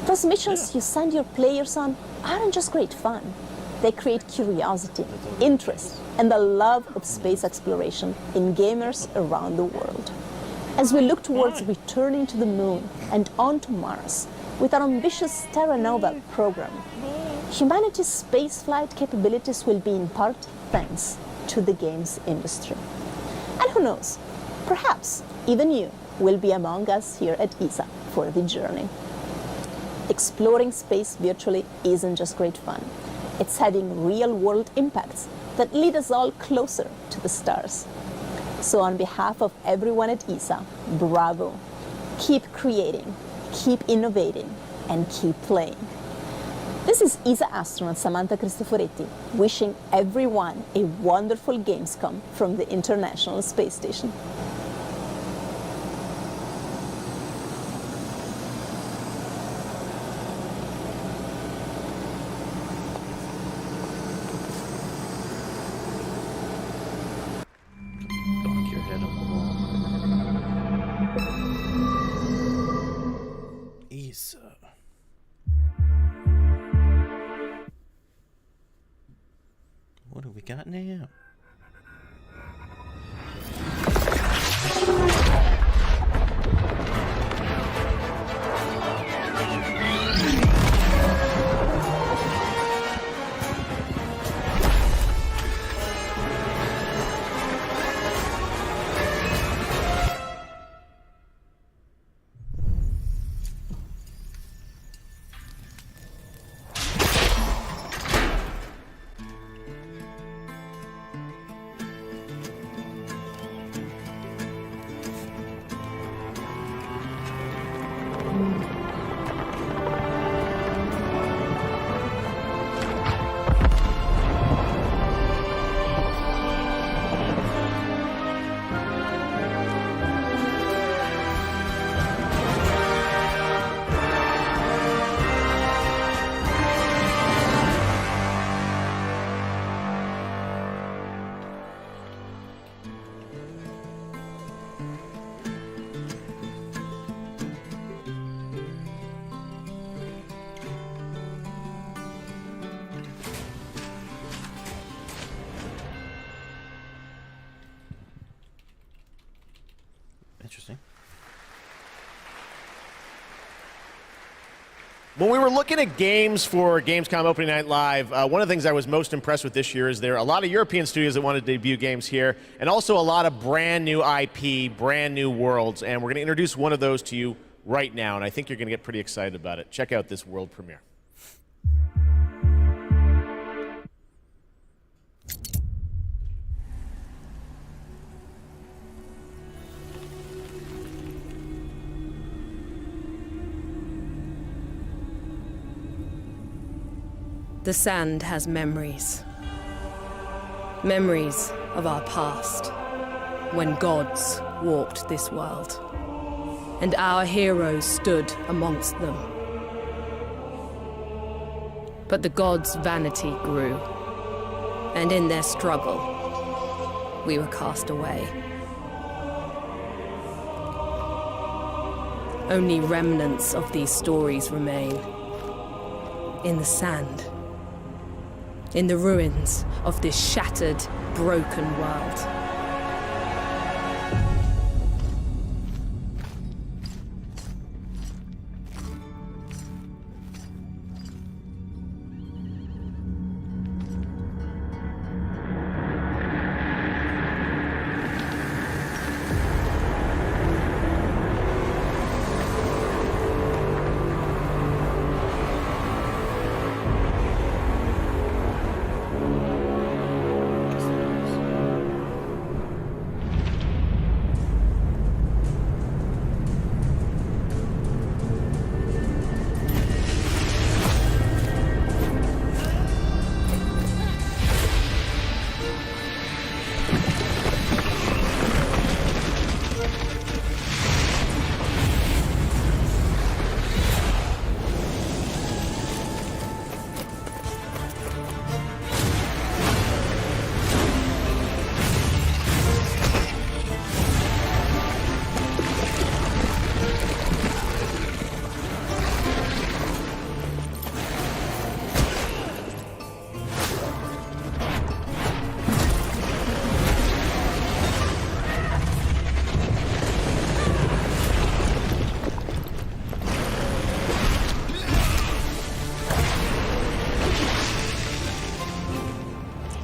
Those missions you send your players on aren't just great fun. They create curiosity, interest, and the love of space exploration in gamers around the world. As we look towards returning to the moon and on to Mars with our ambitious Terra Nova program, humanity's spaceflight capabilities will be in part thanks to the games industry. And who knows, Perhaps even you will be among us here at ESA for the journey. Exploring space virtually isn't just great fun. It's having real-world impacts that lead us all closer to the stars. So on behalf of everyone at ESA, bravo. Keep creating, keep innovating, and keep playing. This is ESA astronaut Samantha Cristoforetti, wishing everyone a wonderful Gamescom from the International Space Station. Bonk your head on the wall. ESA. What do we got now? Interesting. When we were looking at games for Gamescom Opening Night Live, one of the things I was most impressed with this year is there are a lot of European studios that wanted to debut games here, and also a lot of brand new IP, brand new worlds, and we're going to introduce one of those to you right now, and I think you're going to get pretty excited about it. Check out this world premiere. The sand has memories. Memories of our past, when gods walked this world, and our heroes stood amongst them. But the gods' vanity grew, and in their struggle, we were cast away. Only remnants of these stories remain in the sand. In the ruins of this shattered, broken world.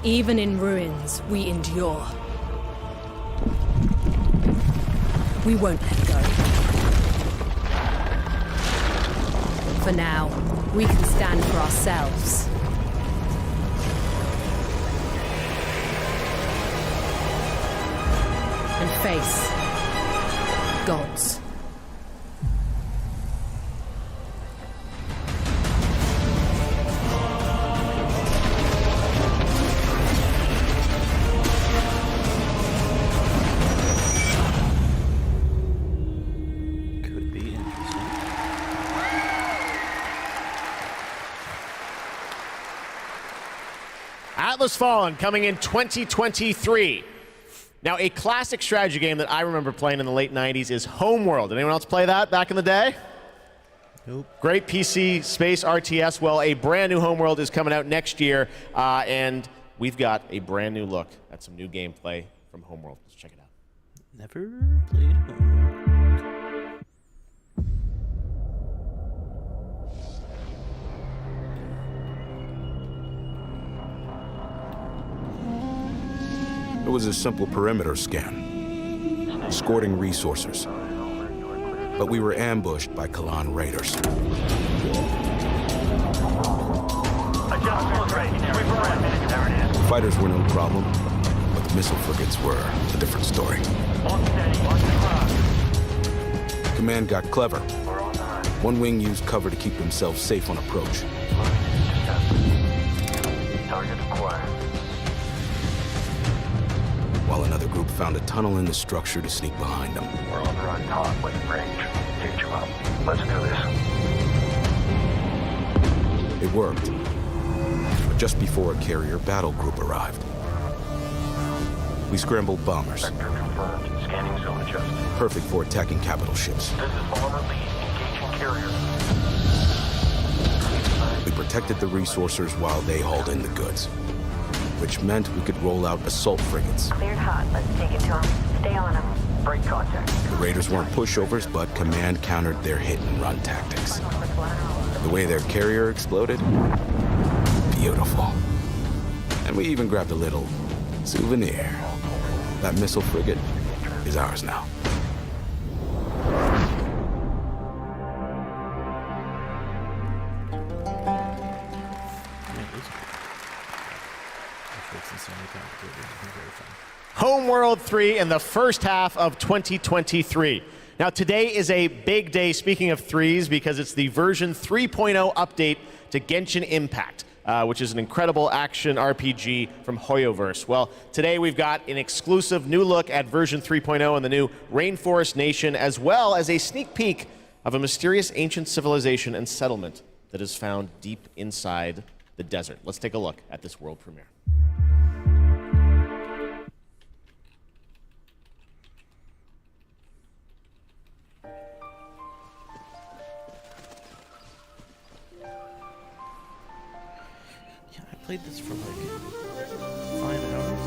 Even in ruins, we endure. we won't let go. For now, we can stand for ourselves. And face gods. Could be interesting. Atlas Fallen coming in 2023. Now, a classic strategy game that I remember playing in the late 90s is Homeworld. Did anyone else play that back in the day? Nope. Great PC space RTS. Well, a brand new Homeworld is coming out next year, and we've got a brand new look at some new gameplay from Homeworld. Let's check it out. Never played Homeworld. It was a simple perimeter scan, escorting resources. But we were ambushed by Kalan raiders. Fighters were no problem, but the missile frigates were a different story. Command got clever. One wing used cover to keep themselves safe on approach. Target acquired. While another group found a tunnel in the structure to sneak behind them. We're on the right top wing range. Teach them up. Let's do this. It worked. But just before a carrier battle group arrived. We scrambled bombers. Vector confirmed. Scanning zone adjusted. Perfect for attacking capital ships. This is bomber lead. Engaging carrier. We protected the resourcers while they hauled in the goods. Which meant we could roll out assault frigates. Cleared hot. Let's take it to them. Stay on them. Break contact. The raiders weren't pushovers, but command countered their hit-and-run tactics. The way their carrier exploded? Beautiful. And we even grabbed a little souvenir. That missile frigate is ours now. Homeworld 3 in the first half of 2023. Now, today is a big day, speaking of threes, because it's the version 3.0 update to Genshin Impact, which is an incredible action RPG from Hoyoverse. Well, today we've got an exclusive new look at version 3.0 and the new Rainforest Nation, as well as a sneak peek of a mysterious ancient civilization and settlement that is found deep inside the desert. Let's take a look at this world premiere. I played this for like 5 hours.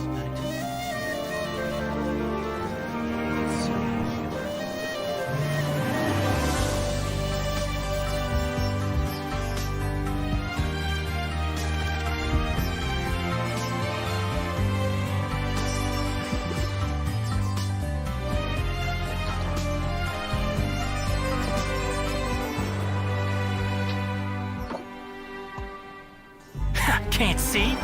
Can't see?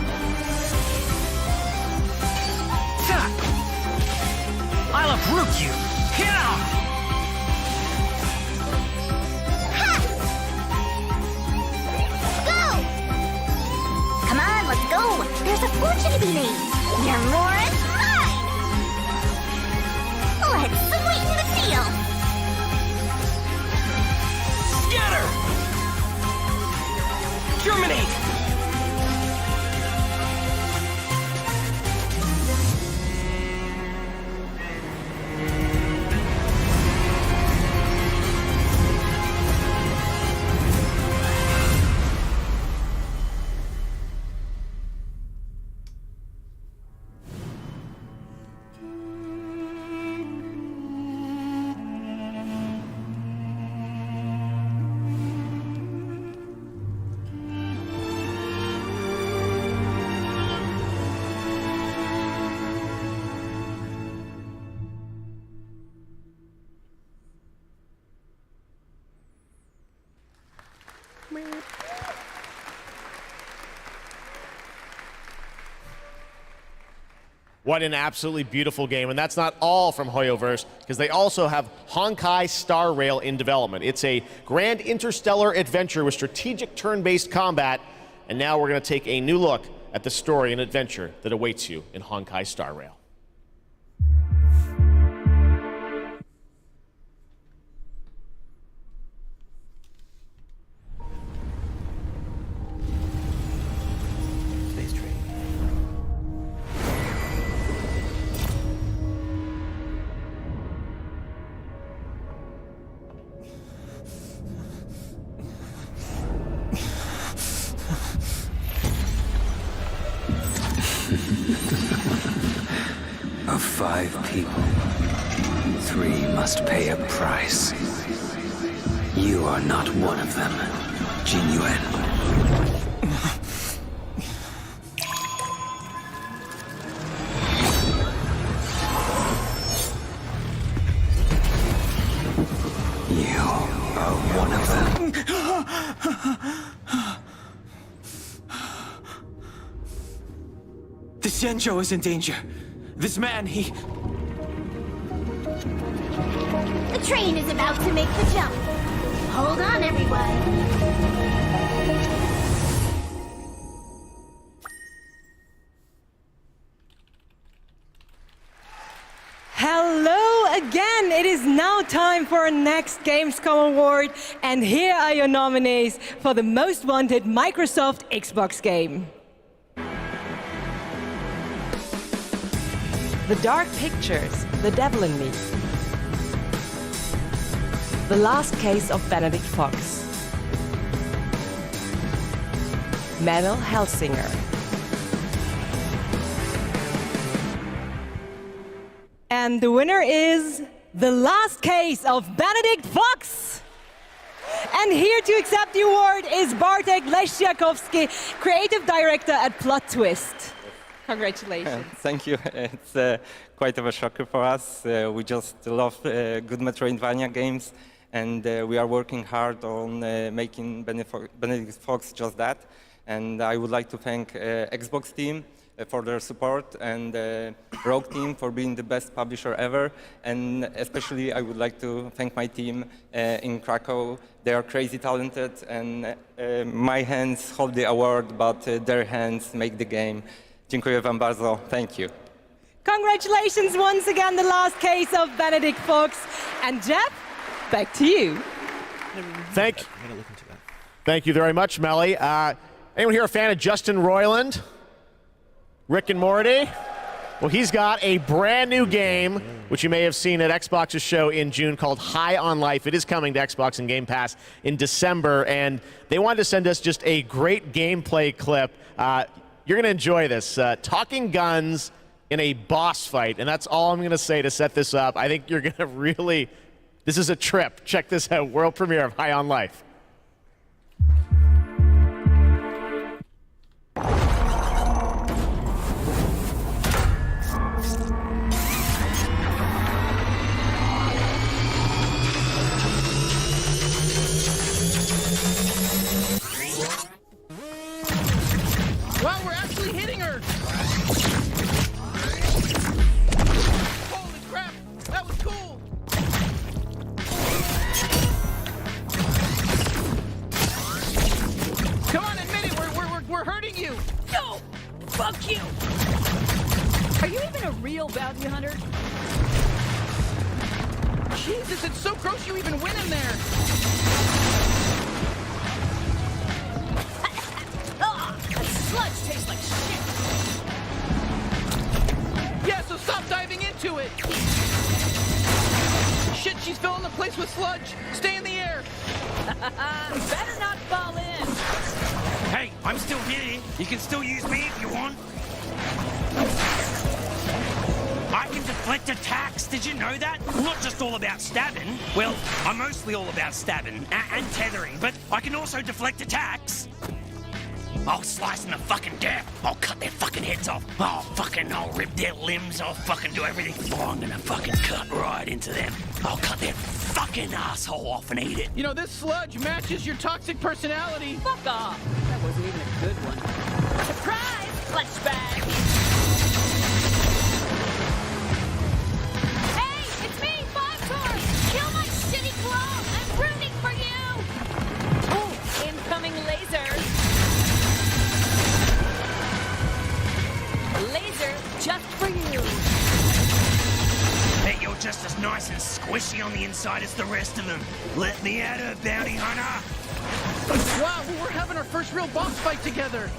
I'll uproot you! Go! Come on, let's go! There's a fortune to be made! Your more is mine! Let's sweeten the deal! Scatter! Germinate! What an absolutely beautiful game. And that's not all from Hoyoverse, because they also have Honkai Star Rail in development. It's a grand interstellar adventure with strategic turn-based combat. And now we're going to take a new look at the story and adventure that awaits you in Honkai Star Rail. Of 5 people, 3 must pay a price. You are not one of them, Jinyuan. You are one of them. The Xianzhou is in danger. This man, he... The train is about to make the jump. Hold on, everyone. Hello again! It is now time for our next Gamescom award, and here are your nominees for the most wanted Microsoft Xbox game. The Dark Pictures, The Devil in Me. The Last Case of Benedict Fox. Manuel Hellsinger. And the winner is The Last Case of Benedict Fox. And here to accept the award is Bartek Leszczakowski, creative director at Plot Twist. Congratulations. Thank you. It's quite of a shocker for us. We just love good Metroidvania games, and we are working hard on making Benedict Fox just that. And I would like to thank Xbox team for their support, and Rogue team for being the best publisher ever. And especially I would like to thank my team in Krakow. They are crazy talented, and my hands hold the award, but their hands make the game. Dziękuję wam bardzo. Thank you. Congratulations once again, The Last Case of Benedict Fox. And Jeff, back to you. Thank you very much, Melly. Anyone here a fan of Justin Roiland? Rick and Morty? Well, he's got a brand new game, which you may have seen at Xbox's show in June, called High on Life. It is coming to Xbox and Game Pass in December, and they wanted to send us just a great gameplay clip. You're going to enjoy this. Talking guns in a boss fight, and that's all I'm going to say to set this up. I think you're going to really... This is a trip. Check this out. World premiere of High on Life. Wow, we're actually hitting her! Holy crap! That was cool! Come on, admit it! We're hurting you! No! Fuck you! Are you even a real bounty hunter? Jesus, it's so gross you even went in there! That sludge tastes like shit! Yeah, so stop diving into it! Shit, she's filling the place with sludge! Stay in the air! Better not fall in! Hey, I'm still here. You can still use me if you want. I can deflect attacks. Did you know that? I'm not just all about stabbing. Well, I'm mostly all about stabbing and tethering, but I can also deflect attacks. I'll slice them to fucking death. I'll cut their fucking heads off. I'll rip their limbs. I'll fucking do everything. Oh, I'm gonna fucking cut right into them. I'll cut their fucking fucking asshole off and eat it. You know, this sludge matches your toxic personality. Fuck off. That wasn't even a good one. Surprise! Clutch bag! Hey, it's me, Bontor! Kill my shitty clone! I'm rooting for you! Oh, incoming laser! Laser just for you! Bet you're just as nice and squishy on the inside as the rest of them. Let me at her, bounty hunter! Wow, we're having our first real boss fight together.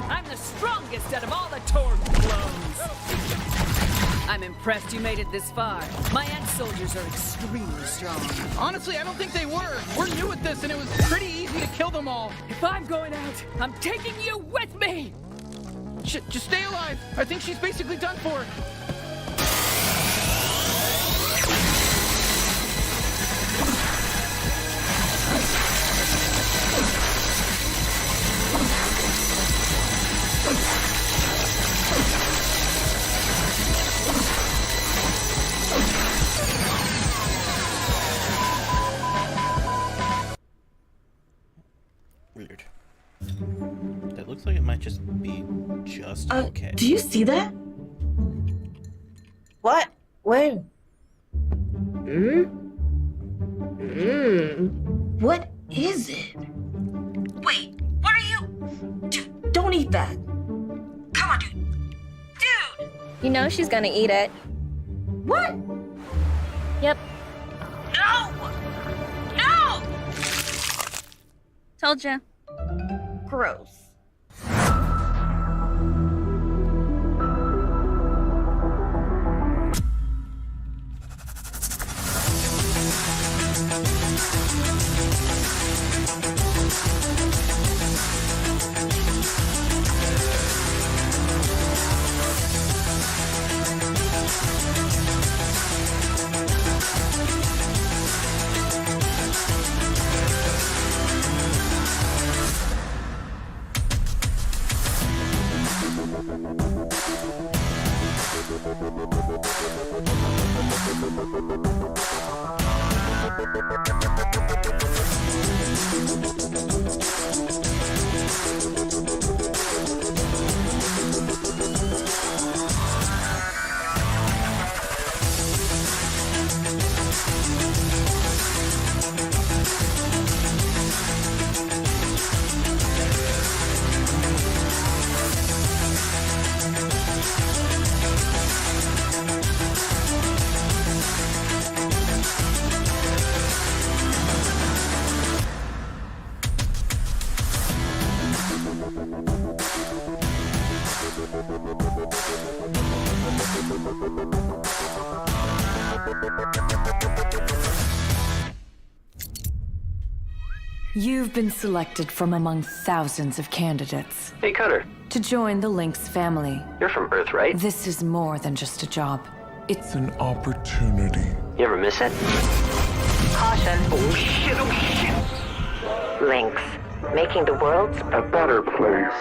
I'm the strongest out of all the Torg clones! I'm impressed you made it this far. My ex-soldiers are extremely strong. Honestly, I don't think they were. We're new at this, and it was pretty easy to kill them all. If I'm going out, I'm taking you with me! Just stay alive. I think she's basically done for. Weird. That looks like it might just be just okay. Do you see that? What? Where? What is it? Wait, what are you? Dude, don't eat that. Come on, dude. Dude! You know she's gonna eat it. What? Yep. No! No! Told ya. Gross. You've been selected from among thousands of candidates Hey, Cutter. to join the Lynx family. You're from Earth, right? This is more than just a job. It's An opportunity. You ever miss it? Caution. Oh shit. Lynx. Making the world A better place.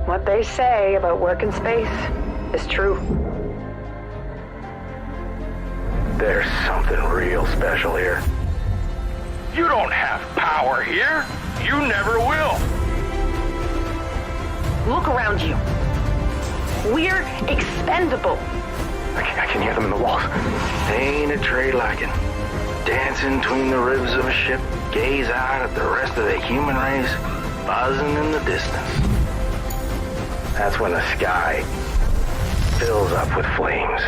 What they say about work in space is true. There's something real special here. You don't have power here. You never will. Look around you. We're expendable. I can hear them in the walls. Ain't a trade like it. Dancing between the ribs of a ship, gaze out at the rest of the human race, buzzing in the distance. That's when the sky fills up with flames.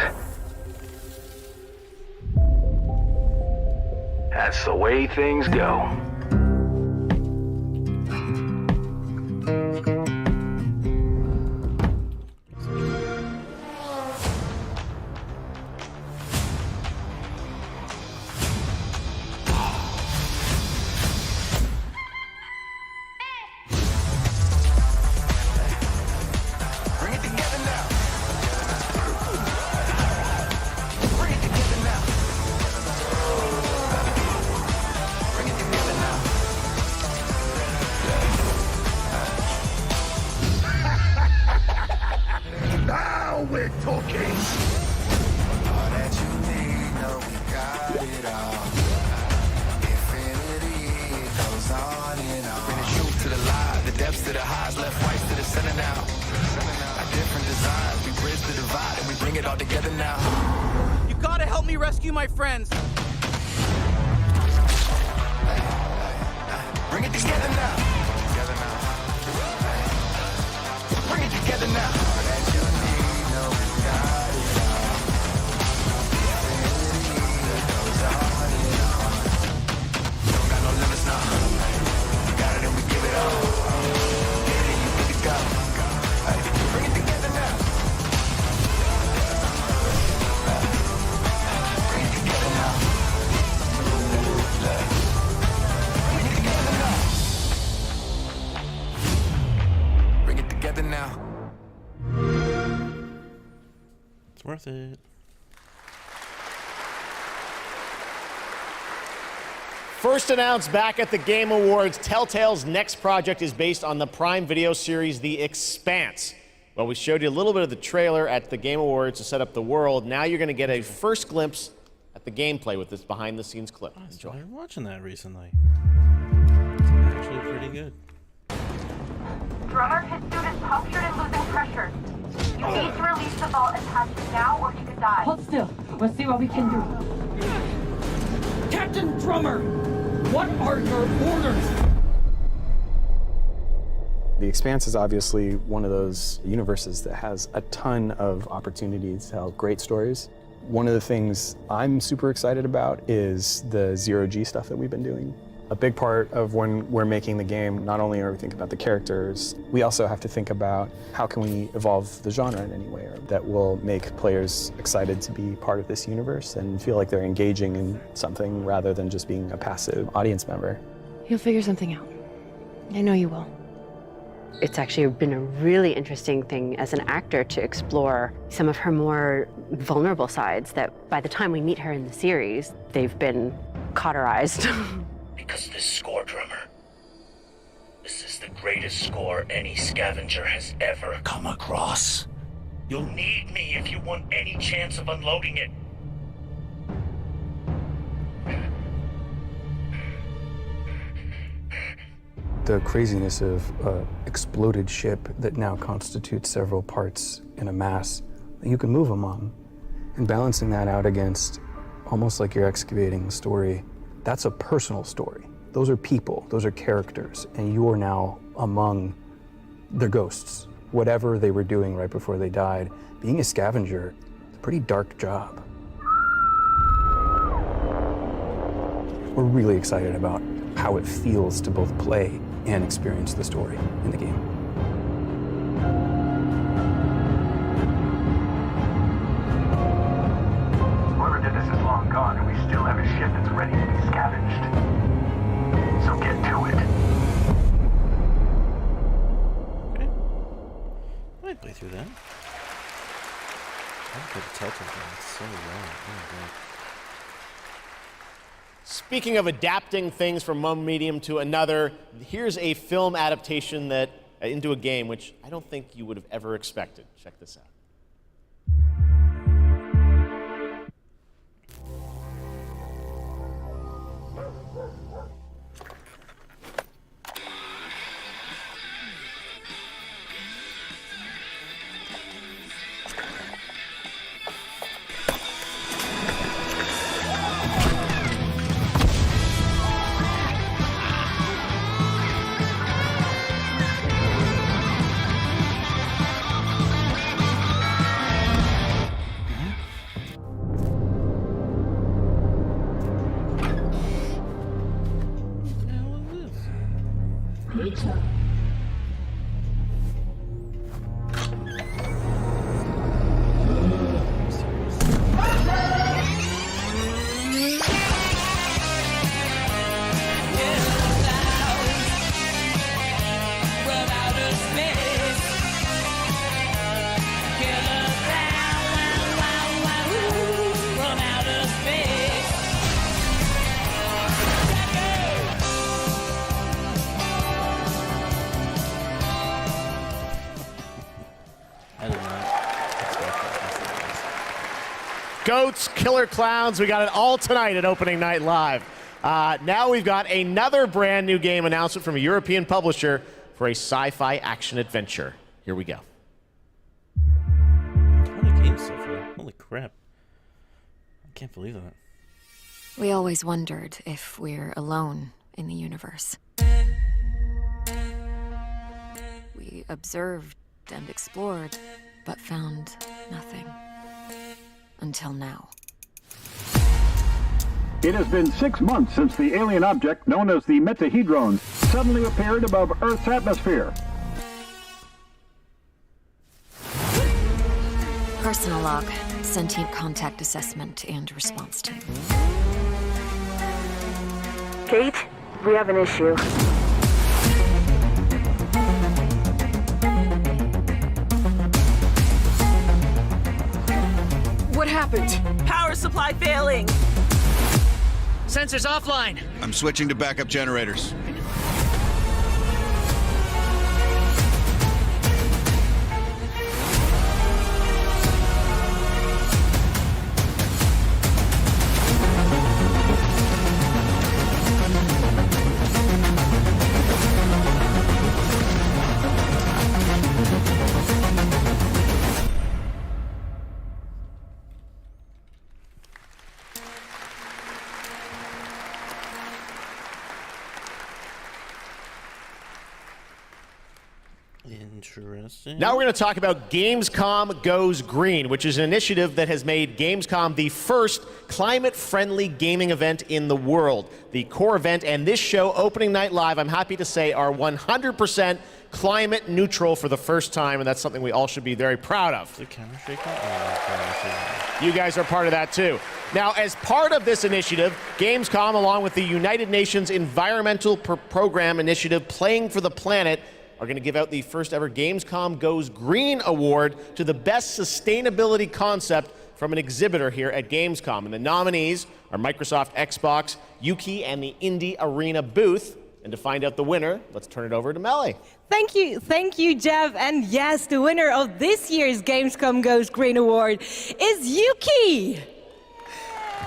That's the way things go. talking. All that you need, know we got it all. Infinity goes on and on. Bring the truth to the lie, the depths to the highs, left, right to the center now. Our different designs, we bridge the divide and we bring it all together now. You gotta help me rescue my friends. Bring it together now. Bring it together now. All that you need, know we got it all. Infinity goes on and on. Don't got no limits now. We got it and we give it all. Get it and you give it go. Hey, bring it together now. Bring it together now. Bring it together now. Bring it together now. It's worth it. First announced back at the Game Awards, Telltale's next project is based on the Prime Video series The Expanse. Well, we showed you a little bit of the trailer at the Game Awards to set up the world. Now you're going to get a first glimpse at the gameplay with this behind-the-scenes clip. Enjoy. I've been watching that recently. It's actually pretty good. Drummer, his suit is punctured and losing pressure. You need to release the vault attached now or he could die. Hold still. We'll see what we can do. Captain Drummer, what are your orders? The Expanse is obviously one of those universes that has a ton of opportunities to tell great stories. One of the things I'm super excited about is the zero-G stuff that we've been doing. A big part of when we're making the game, not only are we thinking about the characters, we also have to think about how can we evolve the genre in any way that will make players excited to be part of this universe and feel like they're engaging in something rather than just being a passive audience member. You'll figure something out. I know you will. It's actually been a really interesting thing as an actor to explore some of her more vulnerable sides that by the time we meet her in the series, they've been cauterized. Because this score, Drummer, this is the greatest score any scavenger has ever come across. You'll need me if you want any chance of unloading it. The craziness of an exploded ship that now constitutes several parts in a mass that you can move among, and balancing that out against almost like you're excavating a story. That's a personal story. Those are people, those are characters, and you are now among their ghosts. Whatever they were doing right before they died, being a scavenger, it's a pretty dark job. We're really excited about how it feels to both play and experience the story in the game. Whoever did this is long gone, and we still have a ship that's ready to be scavenged. So get to it. Okay. I might play through that. I could Telltale game so well. Oh, God. Speaking of adapting things from one medium to another, here's a film adaptation that into a game which I don't think you would have ever expected. Check this out. goats, killer clowns. We got it all tonight at Opening Night Live. Now we've got another brand new game announcement from a European publisher for a sci-fi action adventure. Here we go. What a game so far. Holy crap. I can't believe that. We always wondered if we're alone in the universe. We observed and explored, but found nothing. Until now. It has been 6 months since the alien object known as the Metahedron suddenly appeared above Earth's atmosphere. Personal log, sentient contact assessment and response team. Kate, we have an issue. What happened? Power supply failing. Sensors offline. I'm switching to backup generators. Interesting. Now we're going to talk about Gamescom Goes Green, which is an initiative that has made Gamescom the first climate-friendly gaming event in the world. The core event and this show, Opening Night Live, I'm happy to say, are 100% climate neutral for the first time, and that's something we all should be very proud of. Is the camera shaking? Oh, you guys are part of that too. Now, as part of this initiative, Gamescom, along with the United Nations Environmental Program Initiative Playing for the Planet, are going to give out the first ever Gamescom Goes Green Award to the best sustainability concept from an exhibitor here at Gamescom. And the nominees are Microsoft Xbox, Yuki, and the Indie Arena booth. And to find out the winner, let's turn it over to Melly. Thank you, Jeff. And yes, the winner of this year's Gamescom Goes Green Award is Yuki.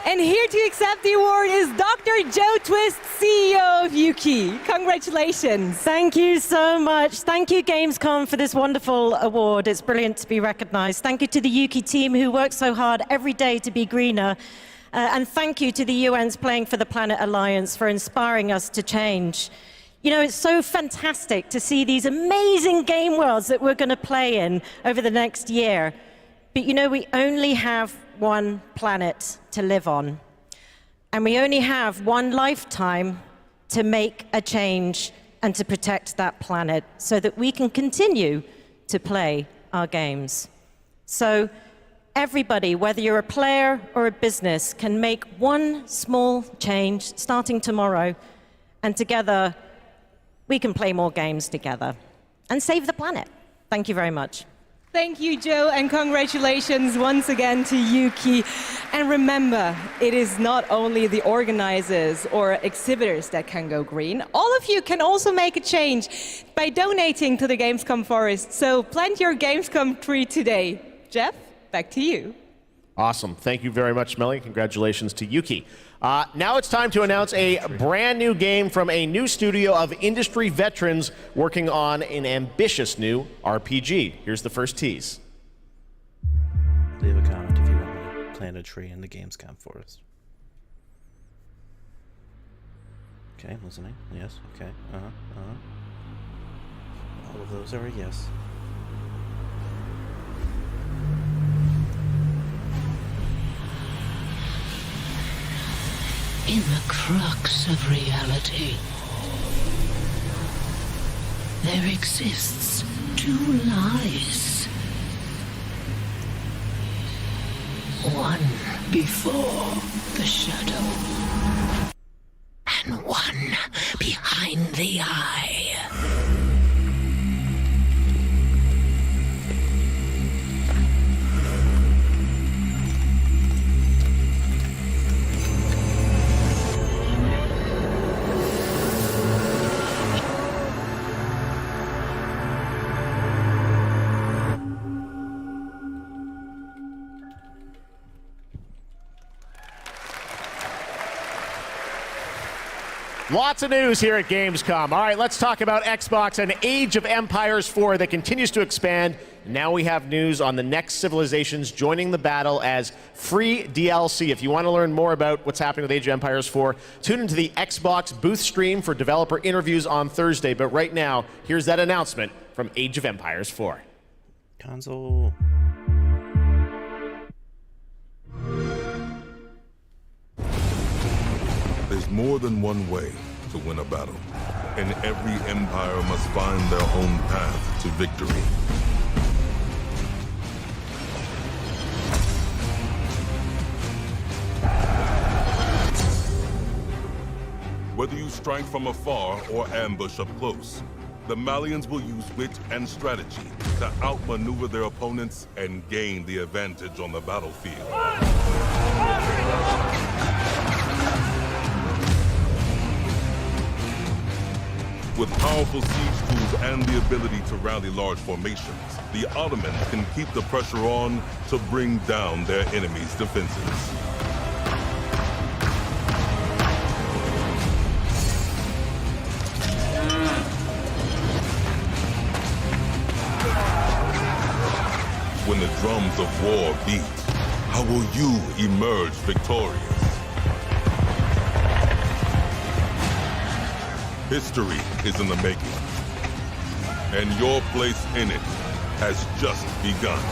And here to accept the award is Dr. Joe Twist, CEO of Yuki. Congratulations. Thank you so much. Thank you, Gamescom, for this wonderful award. It's brilliant to be recognized. Thank you to the Yuki team who work so hard every day to be greener. And thank you to the UN's Playing for the Planet Alliance for inspiring us to change. You know, it's so fantastic to see these amazing game worlds that we're going to play in over the next year. But you know, we only have one planet to live on. And we only have one lifetime to make a change and to protect that planet so that we can continue to play our games. So everybody, whether you're a player or a business, can make one small change starting tomorrow, and together we can play more games together and save the planet. Thank you very much. Thank you, Joe, and congratulations once again to Yuki. And remember, it is not only the organizers or exhibitors that can go green. All of you can also make a change by donating to the Gamescom Forest. So plant your Gamescom tree today. Jeff, back to you. Awesome. Thank you very much, Melly. Congratulations to Yuki. Now it's time to announce a brand new game from a new studio of industry veterans working on an ambitious new RPG. Here's the first tease. Leave a comment if you want me to plant a tree in the Gamescom forest. Okay, listening. Yes, okay. All of those are a yes. In the crux of reality, there exists two lies. One before the shadow, and one behind the eye. Lots of news here at Gamescom. All right, let's talk about Xbox and Age of Empires 4 that continues to expand. Now we have news on the next civilizations joining the battle as free DLC. If you want to learn more about what's happening with Age of Empires 4, tune into the Xbox booth stream for developer interviews on Thursday. But right now, here's that announcement from Age of Empires 4. Console. There's more than one way to win a battle, and every empire must find their own path to victory. Whether you strike from afar or ambush up close, the Malians will use wit and strategy to outmaneuver their opponents and gain the advantage on the battlefield. With powerful siege tools and the ability to rally large formations, the Ottomans can keep the pressure on to bring down their enemies' defenses. When the drums of war beat, how will you emerge victorious? History is in the making, and your place in it has just begun.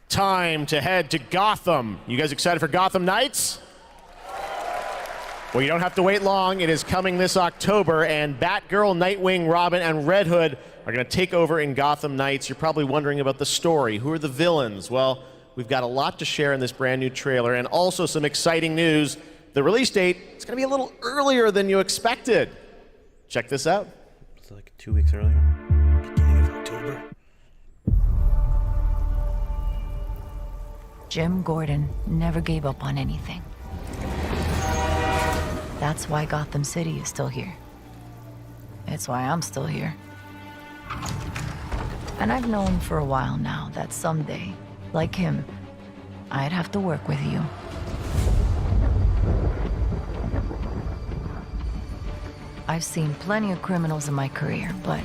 Time to head to Gotham. You guys excited for Gotham Knights? Well, you don't have to wait long. It is coming this October, and Batgirl, Nightwing, Robin, and Red Hood are going to take over in Gotham Knights. You're probably wondering about the story. Who are the villains? Well, we've got a lot to share in this brand new trailer, and also some exciting news. The release date is going to be a little earlier than you expected. Check this out. It's like 2 weeks earlier. Beginning of October. Jim Gordon never gave up on anything. That's why Gotham City is still here. It's why I'm still here. And I've known for a while now that someday, like him, I'd have to work with you. I've seen plenty of criminals in my career, but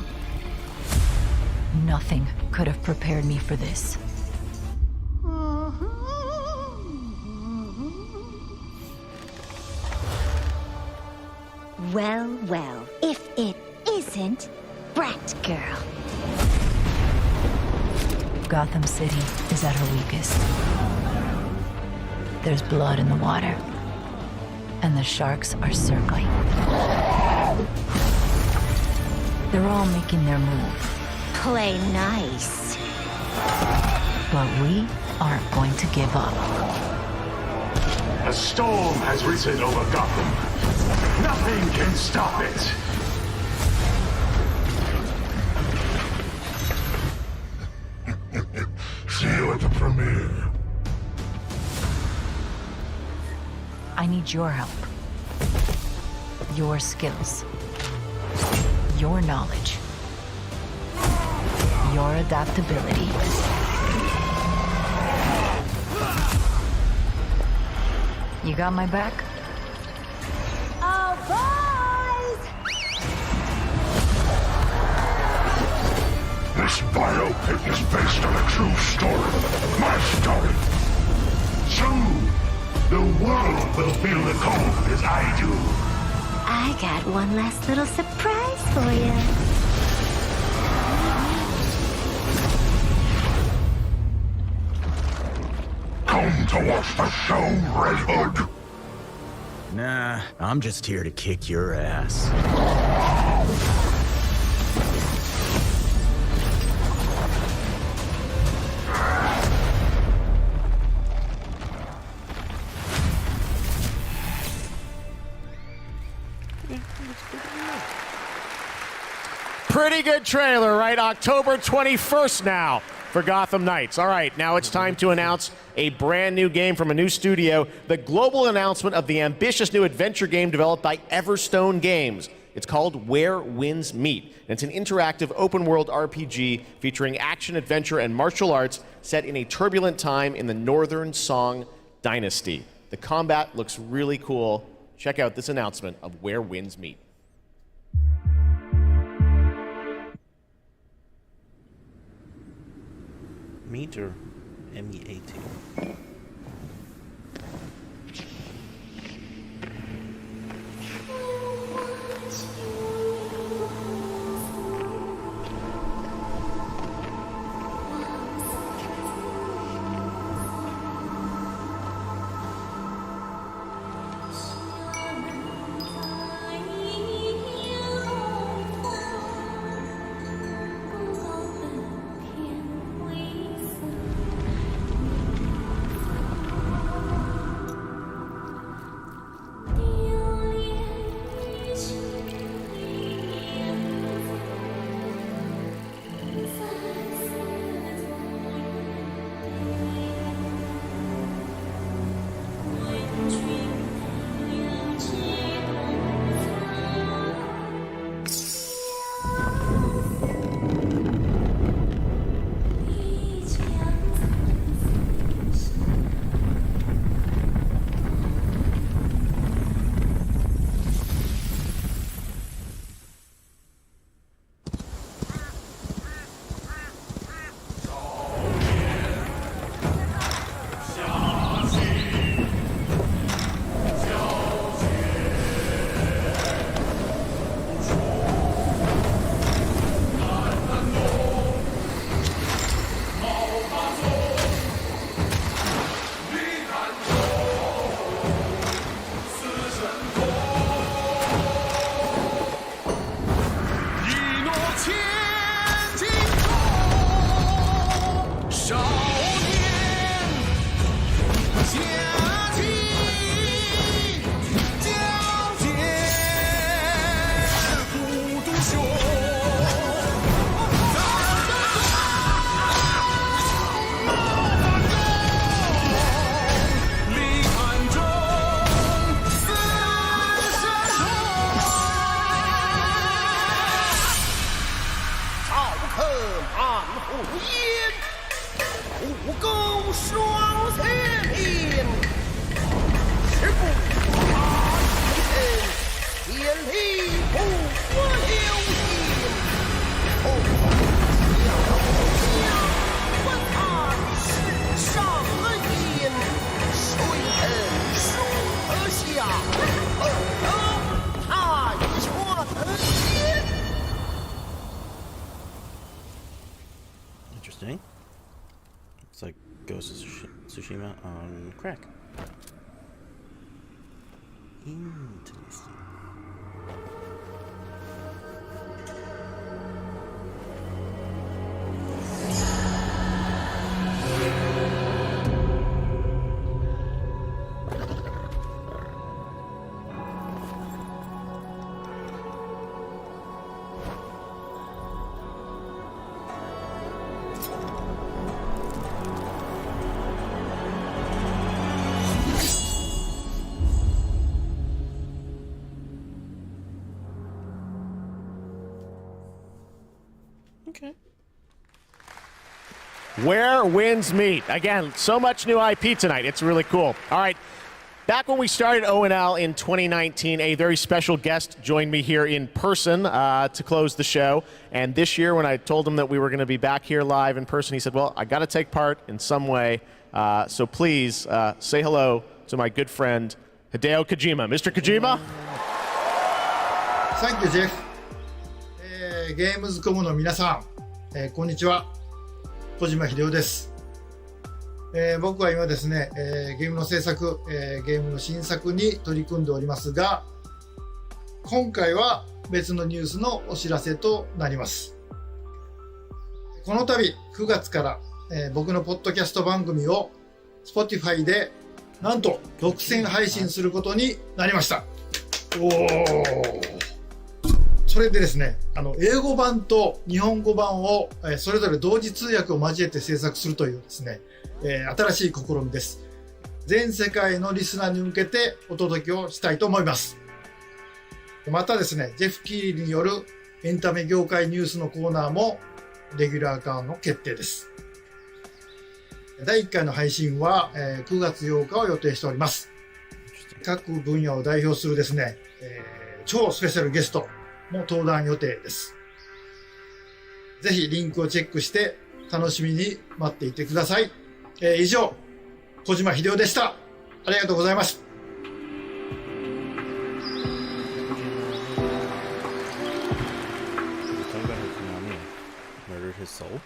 nothing could have prepared me for this. Well, well, if it isn't Brat Girl. Gotham City is at her weakest. There's blood in the water, and the sharks are circling. They're all making their move. Play nice. But we aren't going to give up. A storm has risen over Gotham. Nothing can stop it. See you at the premiere. I need your help. Your skills. Your knowledge. Your adaptability. You got my back? Oh, boys! This biopic is based on a true story. My story. Soon, the world will feel the cold as I do. I got one last little surprise for you. Come to watch the show, Red Hood. Nah, I'm just here to kick your ass. Pretty good trailer, right? October 21st now for Gotham Knights. All right, now it's time to announce a brand new game from a new studio, the global announcement of the ambitious new adventure game developed by Everstone Games. It's called Where Winds Meet. And it's an interactive open-world RPG featuring action, adventure, and martial arts set in a turbulent time in the Northern Song Dynasty. The combat looks really cool. Check out this announcement of Where Winds Meet. Meet or M-E-A-T? Interesting. It's like Ghost of Tsushima on crack. Interesting. Okay. Where Winds Meet. Again, so much new IP tonight. It's really cool. All right. Back when we started ONL in 2019, a very special guest joined me here in person to close the show. And this year, when I told him that we were going to be back here live in person, he said, well, I got to take part in some way. So please say hello to my good friend, Hideo Kojima. Mr. Kojima? Thank you, Jeff. ゲームズコムの皆さん、こんにちは。小島秀夫です。僕は今ですね、ゲームの制作、ゲームの新作に取り組んでおりますが、今回は別のニュースのお知らせとなります。この度9月から、僕のポッドキャスト番組を Spotify でなんと独占配信することになりました。おー。それでですね、英語版と日本語版をそれぞれ同時通訳を交えて制作するというですね、新しい試みです。全世界のリスナーに向けてお届けをしたいと思います。またですね、ジェフ・キーリによるエンタメ業界ニュースのコーナーもレギュラー化の決定です。第1回の配信は9月8日を予定しております。各分野を代表するですね、超スペシャルゲストも登壇予定です。ぜひリンクをチェックして楽しみに待っていてください。以上、小島秀夫でした。ありがとうございます。Murdered his soul?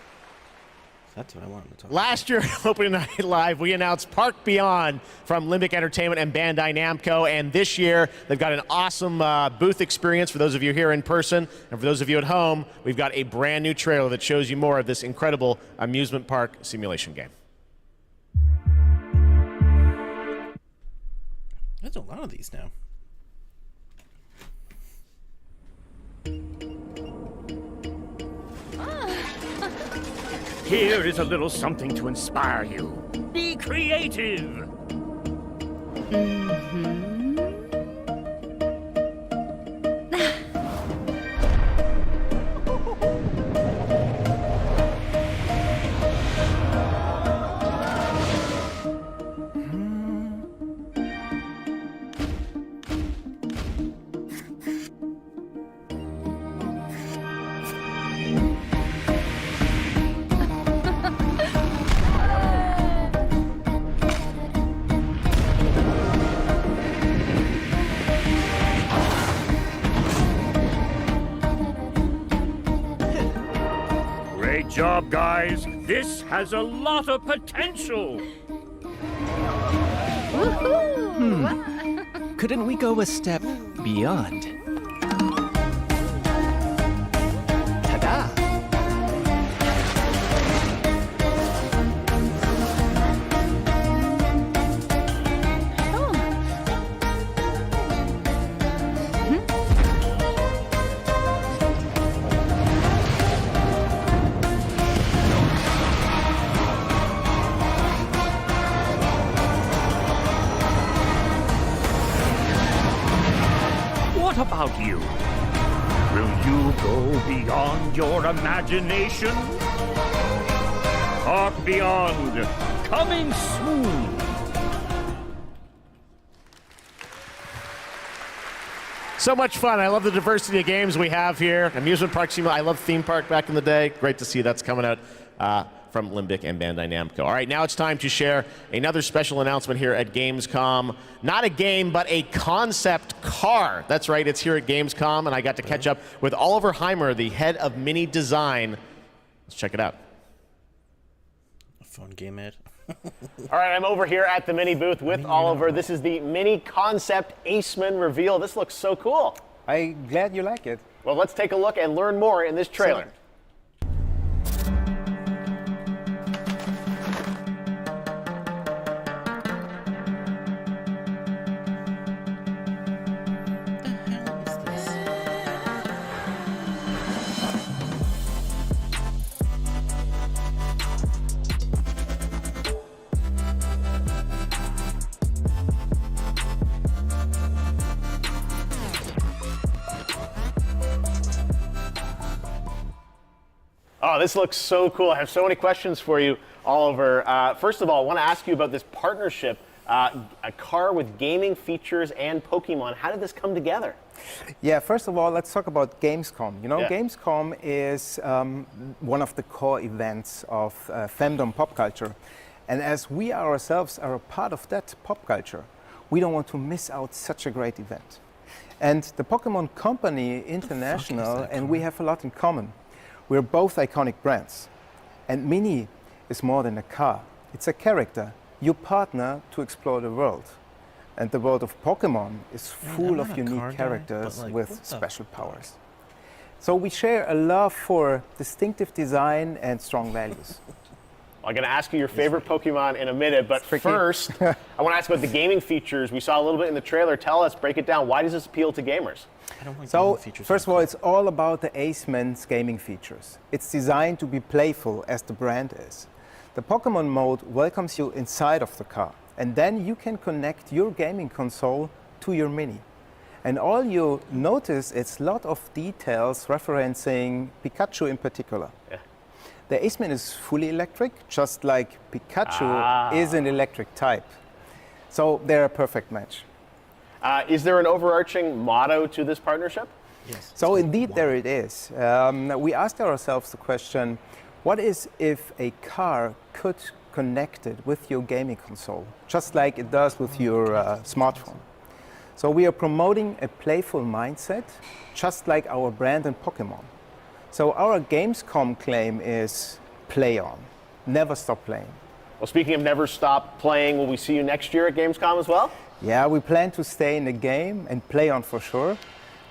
That's what I wanted to talk about. Last year, opening night live, we announced Park Beyond from Limbic Entertainment and Bandai Namco. And this year, they've got an awesome booth experience for those of you here in person. And for those of you at home, we've got a brand new trailer that shows you more of this incredible amusement park simulation game. There's a lot of these now. Here is a little something to inspire you. Be creative. Great job, guys. This has a lot of potential. Couldn't we go a step beyond? Ta-da! What about you? Will you go beyond your imagination? Park Beyond, coming soon. So much fun. I love the diversity of games we have here. Amusement Park Simulator. I love Theme Park back in the day. Great to see that's coming out from Limbic and Bandai Namco. All right, now it's time to share another special announcement here at Gamescom. Not a game, but a concept car. That's right, it's here at Gamescom, and I got to catch up with Oliver Heimer, the head of Mini Design. Let's check it out. A fun game, Ed. All right, I'm over here at the Mini booth with Oliver. This is the Mini Concept Aceman reveal. This looks so cool. I'm glad you like it. Well, let's take a look and learn more in this trailer. Oh, this looks so cool. I have so many questions for you, Oliver. First of all, I want to ask you about this partnership, a car with gaming features and Pokemon. How did this come together? Yeah, first of all, let's talk about Gamescom. You know, Gamescom is one of the core events of fandom pop culture. And as we ourselves are a part of that pop culture, we don't want to miss out such a great event. And the Pokemon Company International and we have a lot in common. We're both iconic brands. And Mini is more than a car. It's a character. You partner to explore the world. And the world of Pokemon is full of unique characters with special powers. So we share a love for distinctive design and strong values. I'm going to ask you your favorite Pokemon in a minute, but first, I want to ask about the gaming features. We saw a little bit in the trailer. Tell us, break it down. Why does this appeal to gamers? So, first of all, it's all about the Aceman's gaming features. It's designed to be playful, as the brand is. The Pokemon mode welcomes you inside of the car, and then you can connect your gaming console to your Mini. And all you notice, it's a lot of details referencing Pikachu in particular. Yeah. The Aceman is fully electric, just like Pikachu is an electric type. So they're a perfect match. Is there an overarching motto to this partnership? Yes. So indeed there it is. We asked ourselves the question, what is if a car could connect it with your gaming console, just like it does with your smartphone? So we are promoting a playful mindset, just like our brand in Pokemon. So our Gamescom claim is play on, never stop playing. Well, speaking of never stop playing, will we see you next year at Gamescom as well? Yeah, we plan to stay in the game and play on for sure,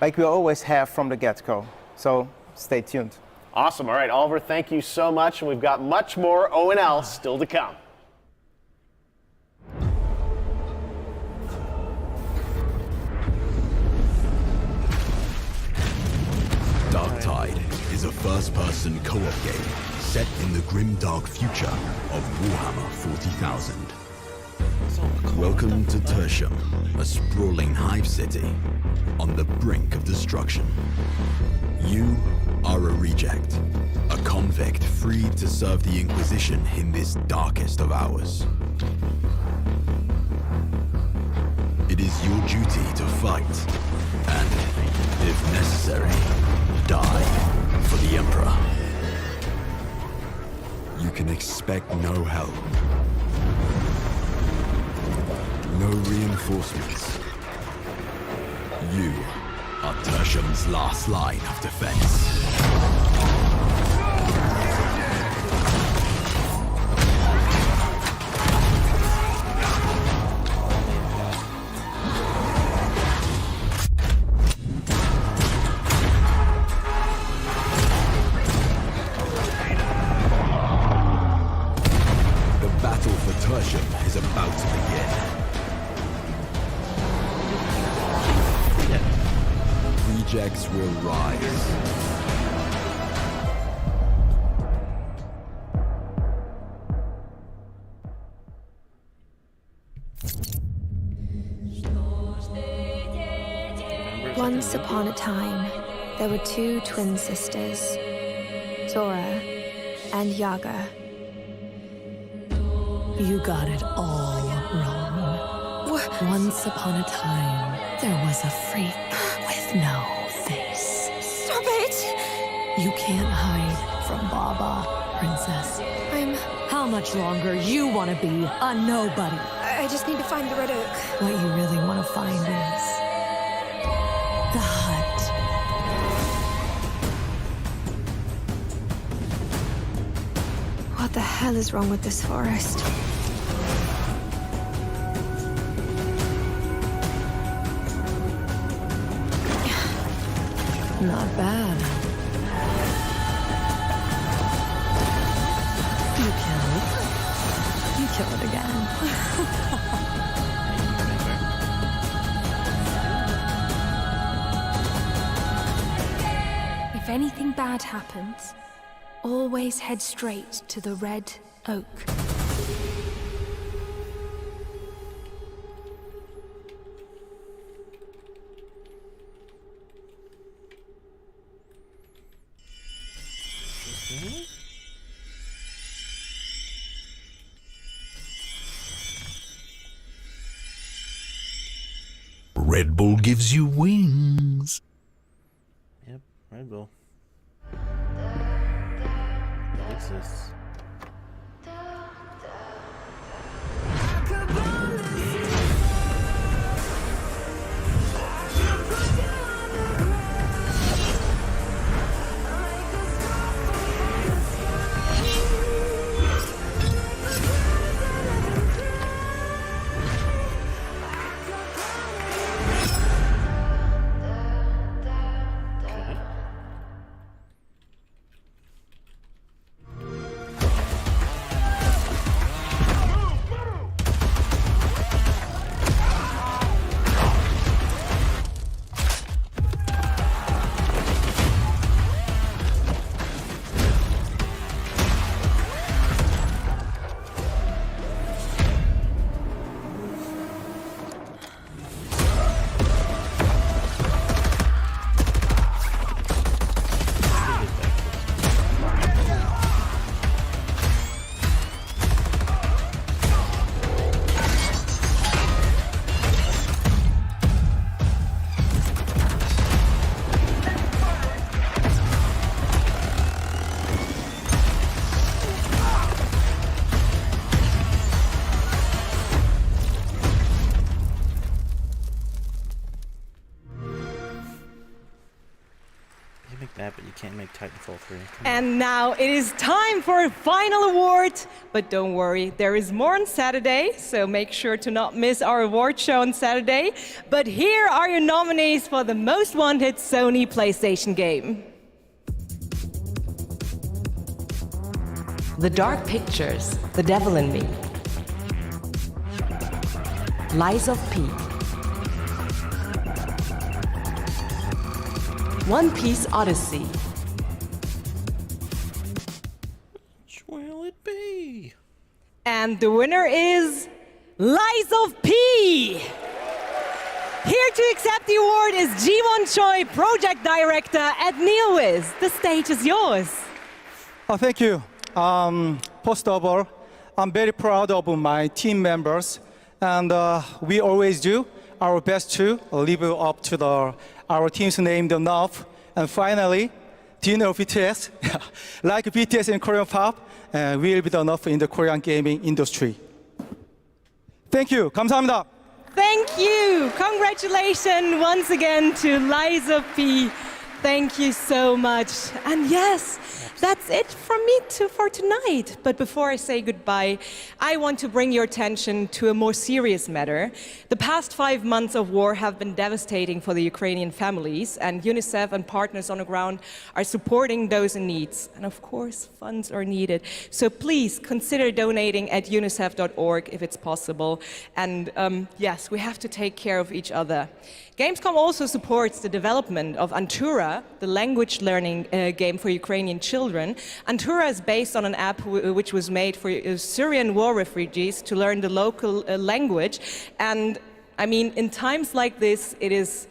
like we always have from the get-go. So stay tuned. Awesome. All right, Oliver, thank you so much. And we've got much more O&L still to come. Darktide is a first-person co-op game set in the grim-dark future of Warhammer 40,000. Welcome to Tertium, a sprawling hive city on the brink of destruction. You are a reject, a convict freed to serve the Inquisition in this darkest of hours. It is your duty to fight, and, if necessary, die for the Emperor. You can expect no help, no reinforcements. You are Tertium's last line of defense. Is about to begin. Rejects will rise. Once upon a time, there were two twin sisters, Zora and Yaga. You got it all wrong. Once upon a time, there was a freak with no face. Stop it! You can't hide from Baba, Princess. How much longer you want to be a nobody? I just need to find the Red Oak. What you really want to find is the hut. What the hell is wrong with this forest? Not bad. You kill it again. If anything bad happens, always head straight to the Red Oak. Red Bull gives you wings. Yep, Red Bull. What's this? make that, but you can't make Titanfall 3. And now it is time for a final award. But don't worry, there is more on Saturday, so make sure to not miss our award show on Saturday. But here are your nominees for the most wanted Sony PlayStation game. The Dark Pictures, The Devil in Me. Lies of P. One Piece Odyssey. Which will it be? And the winner is Lies of P. Here to accept the award is Ji-won Choi, Project Director at NeoWiz. The stage is yours. Oh, thank you. First of all, I'm very proud of my team members, and we always do our best to live up to our team's name enough. And finally, do you know BTS? Like BTS in Korean pop, will be enough in the Korean gaming industry. Thank you. 감사합니다. Thank you. Congratulations once again to Lies of P. Thank you so much. And yes, that's it from me for tonight. But before I say goodbye, I want to bring your attention to a more serious matter. The past 5 months of war have been devastating for the Ukrainian families, and UNICEF and partners on the ground are supporting those in need. And of course, funds are needed. So please consider donating at unicef.org if it's possible. And yes, we have to take care of each other. Gamescom also supports the development of Antura, the language learning game for Ukrainian children. Antura is based on an app which was made for Syrian war refugees to learn the local language. And I mean, in times like this, it is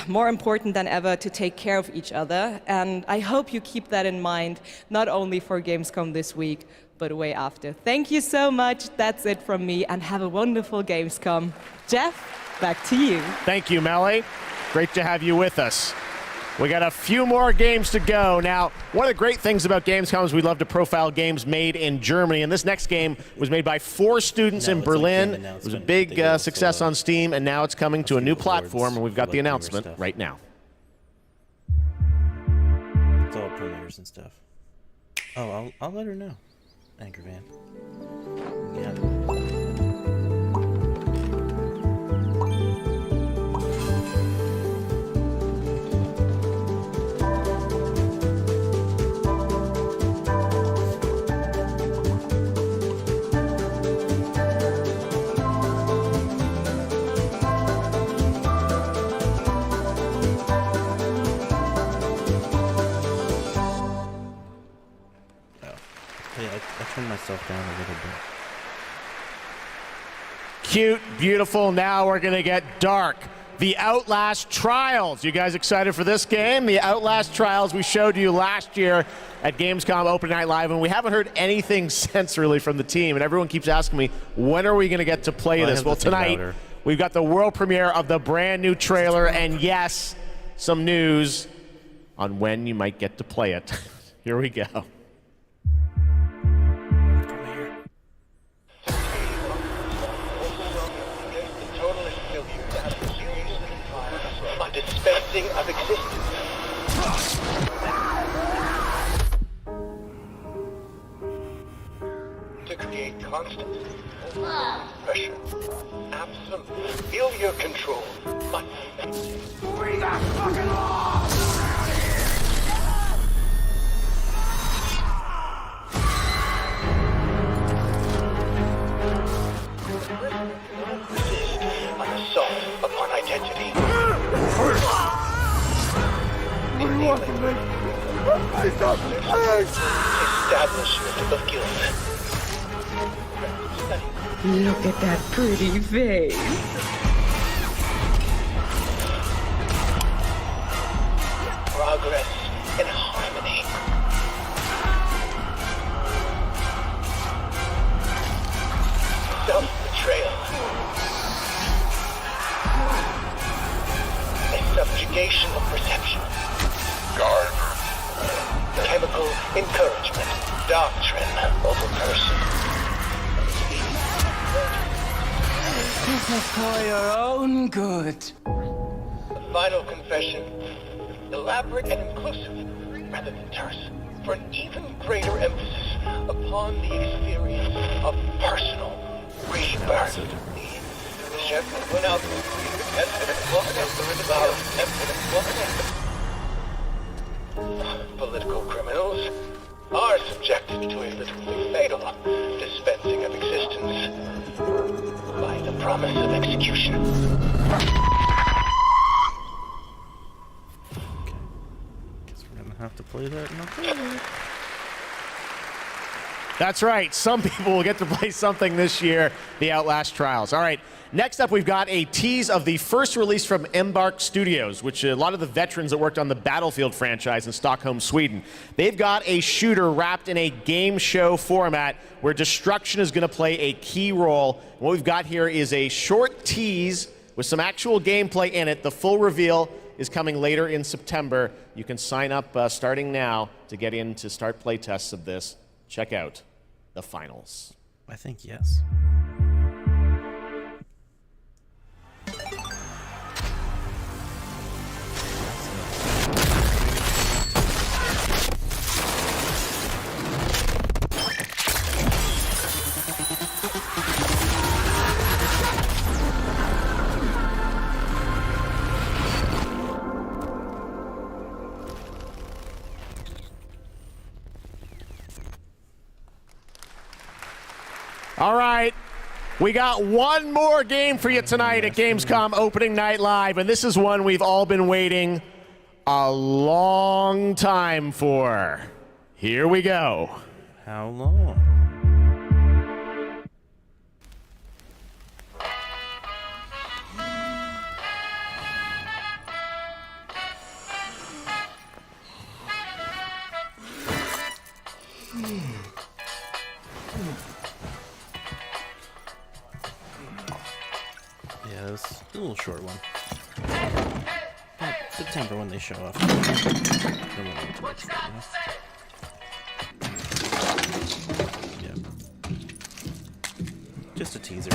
more important than ever to take care of each other. And I hope you keep that in mind, not only for Gamescom this week, but way after. Thank you so much. That's it from me, and have a wonderful Gamescom. Jeff? Back to you. Thank you, Melly. Great to have you with us. We got a few more games to go. Now, one of the great things about Gamescom is we love to profile games made in Germany, and this next game was made by 4 students in Berlin. It was a big success on Steam, and now it's coming to a new platform, and we've got the announcement right now. It's all premieres and stuff. Oh, I'll let her know. Anchor Van. Yeah. I turned myself down a little bit. Cute, beautiful. Now we're going to get dark. The Outlast Trials. You guys excited for this game? The Outlast Trials we showed you last year at Gamescom Open Night Live, and we haven't heard anything since really from the team, and everyone keeps asking me, when are we going to get to play this? Well, tonight, we've got the world premiere of the brand new trailer, and yes, some news on when you might get to play it. Here we go. Dispensing of existence. To create constant pressure. Absolute. Feel your control. But bring that fucking law! An assault upon identity. Establishment of guilt. Look at that pretty face. Progress in harmony. Self-betrayal. A subjugation of perception. Guard. Chemical encouragement. Doctrine over person. This is for your own good. The final confession elaborate and inclusive, rather than terse, for an even greater emphasis upon the experience of personal rebirth. Political criminals are subjected to a literally fatal dispensing of existence by the promise of execution. Guess we're gonna have to play that in October. That's right. Some people will get to play something this year, the Outlast Trials. All right. Next up, we've got a tease of the first release from Embark Studios, which a lot of the veterans that worked on the Battlefield franchise in Stockholm, Sweden. They've got a shooter wrapped in a game show format where destruction is going to play a key role. What we've got here is a short tease with some actual gameplay in it. The full reveal is coming later in September. You can sign up starting now to get in to start playtests of this. Check out the finals. I think yes. All right, we got one more game for you tonight at Gamescom Opening Night Live, and this is one we've all been waiting a long time for. Here we go. How long? Yeah, it's a little short one. But September when they show up. Yeah. Just a teaser.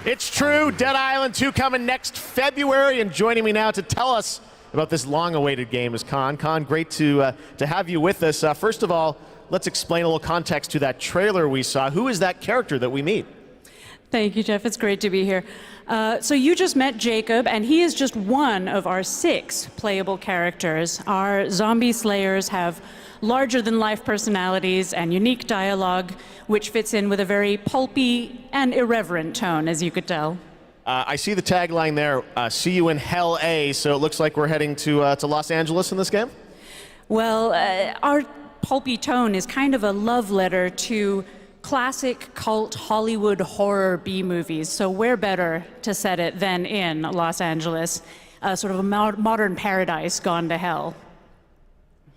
It's true. Dead Island 2 coming next February, and joining me now to tell us about this long-awaited game is Khan. Khan, great to have you with us. First of all, let's explain a little context to that trailer we saw. Who is that character that we meet? Thank you, Jeff. It's great to be here. So you just met Jacob, and he is just one of our 6 playable characters. Our zombie slayers have larger-than-life personalities and unique dialogue, which fits in with a very pulpy and irreverent tone, as you could tell. I see the tagline there, see you in Hell A, so it looks like we're heading to Los Angeles in this game? Well, our pulpy tone is kind of a love letter to classic cult Hollywood horror B-movies, so where better to set it than in Los Angeles, sort of a modern paradise gone to hell.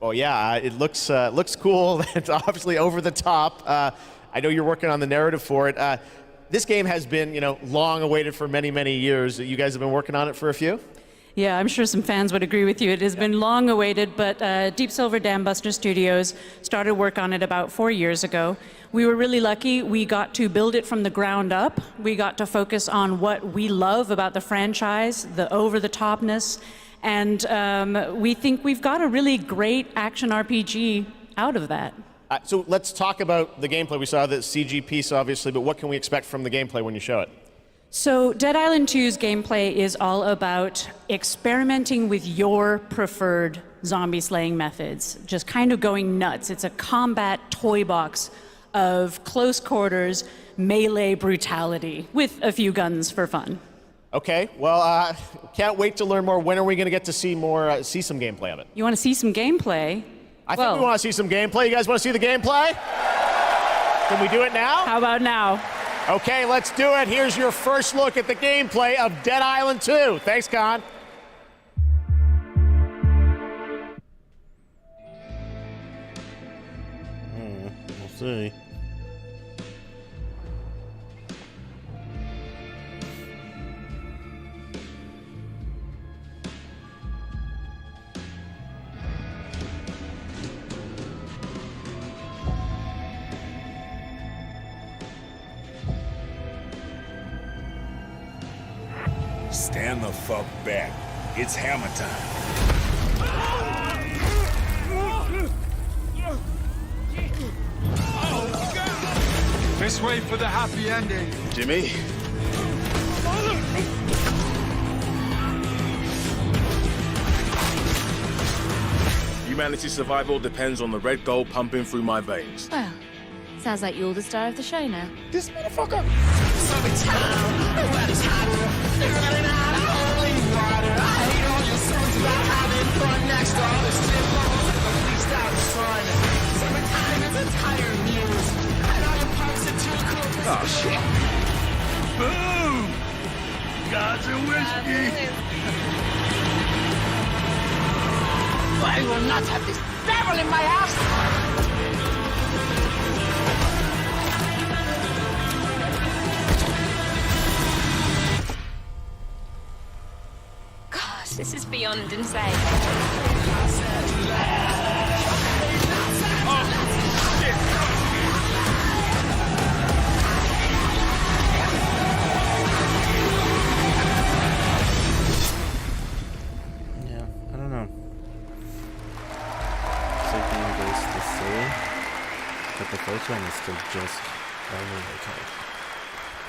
Oh yeah, it looks cool. It's obviously over the top. I know you're working on the narrative for it. This game has been, long awaited for many, many years. You guys have been working on it for a few? Yeah, I'm sure some fans would agree with you. It has been long awaited, but Deep Silver Dambuster Studios started work on it about 4 years ago. We were really lucky. We got to build it from the ground up. We got to focus on what we love about the franchise, the over-the-topness, and we think we've got a really great action RPG out of that. So let's talk about the gameplay. We saw the CG piece, obviously, but what can we expect from the gameplay when you show it? So Dead Island 2's gameplay is all about experimenting with your preferred zombie slaying methods, just kind of going nuts. It's a combat toy box of close quarters melee brutality with a few guns for fun. Okay, well, can't wait to learn more. When are we going to get to see more, see some gameplay of it? You want to see some gameplay? I think we want to see some gameplay. You guys want to see the gameplay? Can we do it now? How about now? Okay, let's do it. Here's your first look at the gameplay of Dead Island 2. Thanks, Con. We'll see. Stand the fuck back. It's hammer time. Let's wait for the happy ending. Jimmy? Humanity's survival depends on the red gold pumping through my veins. Well, sounds like you're the star of the show now. This motherfucker! Oh shit! Boom! Gods and whiskey! I will not have this devil in my house! This is beyond insane. Yeah, I don't know. Something goes to say, but the first one is still just only okay.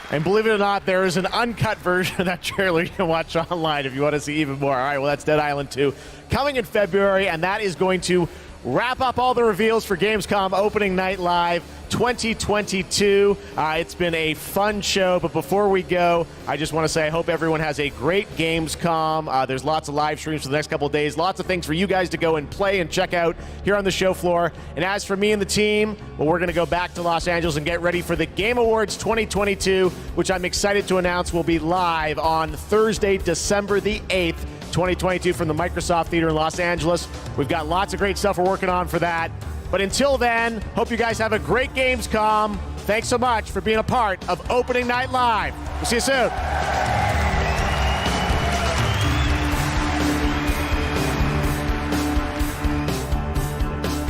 And believe it or not, there is an uncut version of that trailer you can watch online if you want to see even more. All right, well, that's Dead Island 2 coming in February, and that is going to wrap up all the reveals for Gamescom Opening Night Live 2022. It's been a fun show, but before we go, I just want to say I hope everyone has a great Gamescom. There's lots of live streams for the next couple of days, lots of things for you guys to go and play and check out here on the show floor. And as for me and the team, well, we're going to go back to Los Angeles and get ready for the Game Awards 2022, which I'm excited to announce will be live on Thursday, December the 8th. 2022 from the Microsoft Theater in Los Angeles. We've got lots of great stuff we're working on for that. But until then, hope you guys have a great Gamescom. Thanks so much for being a part of Opening Night Live. We'll see you soon.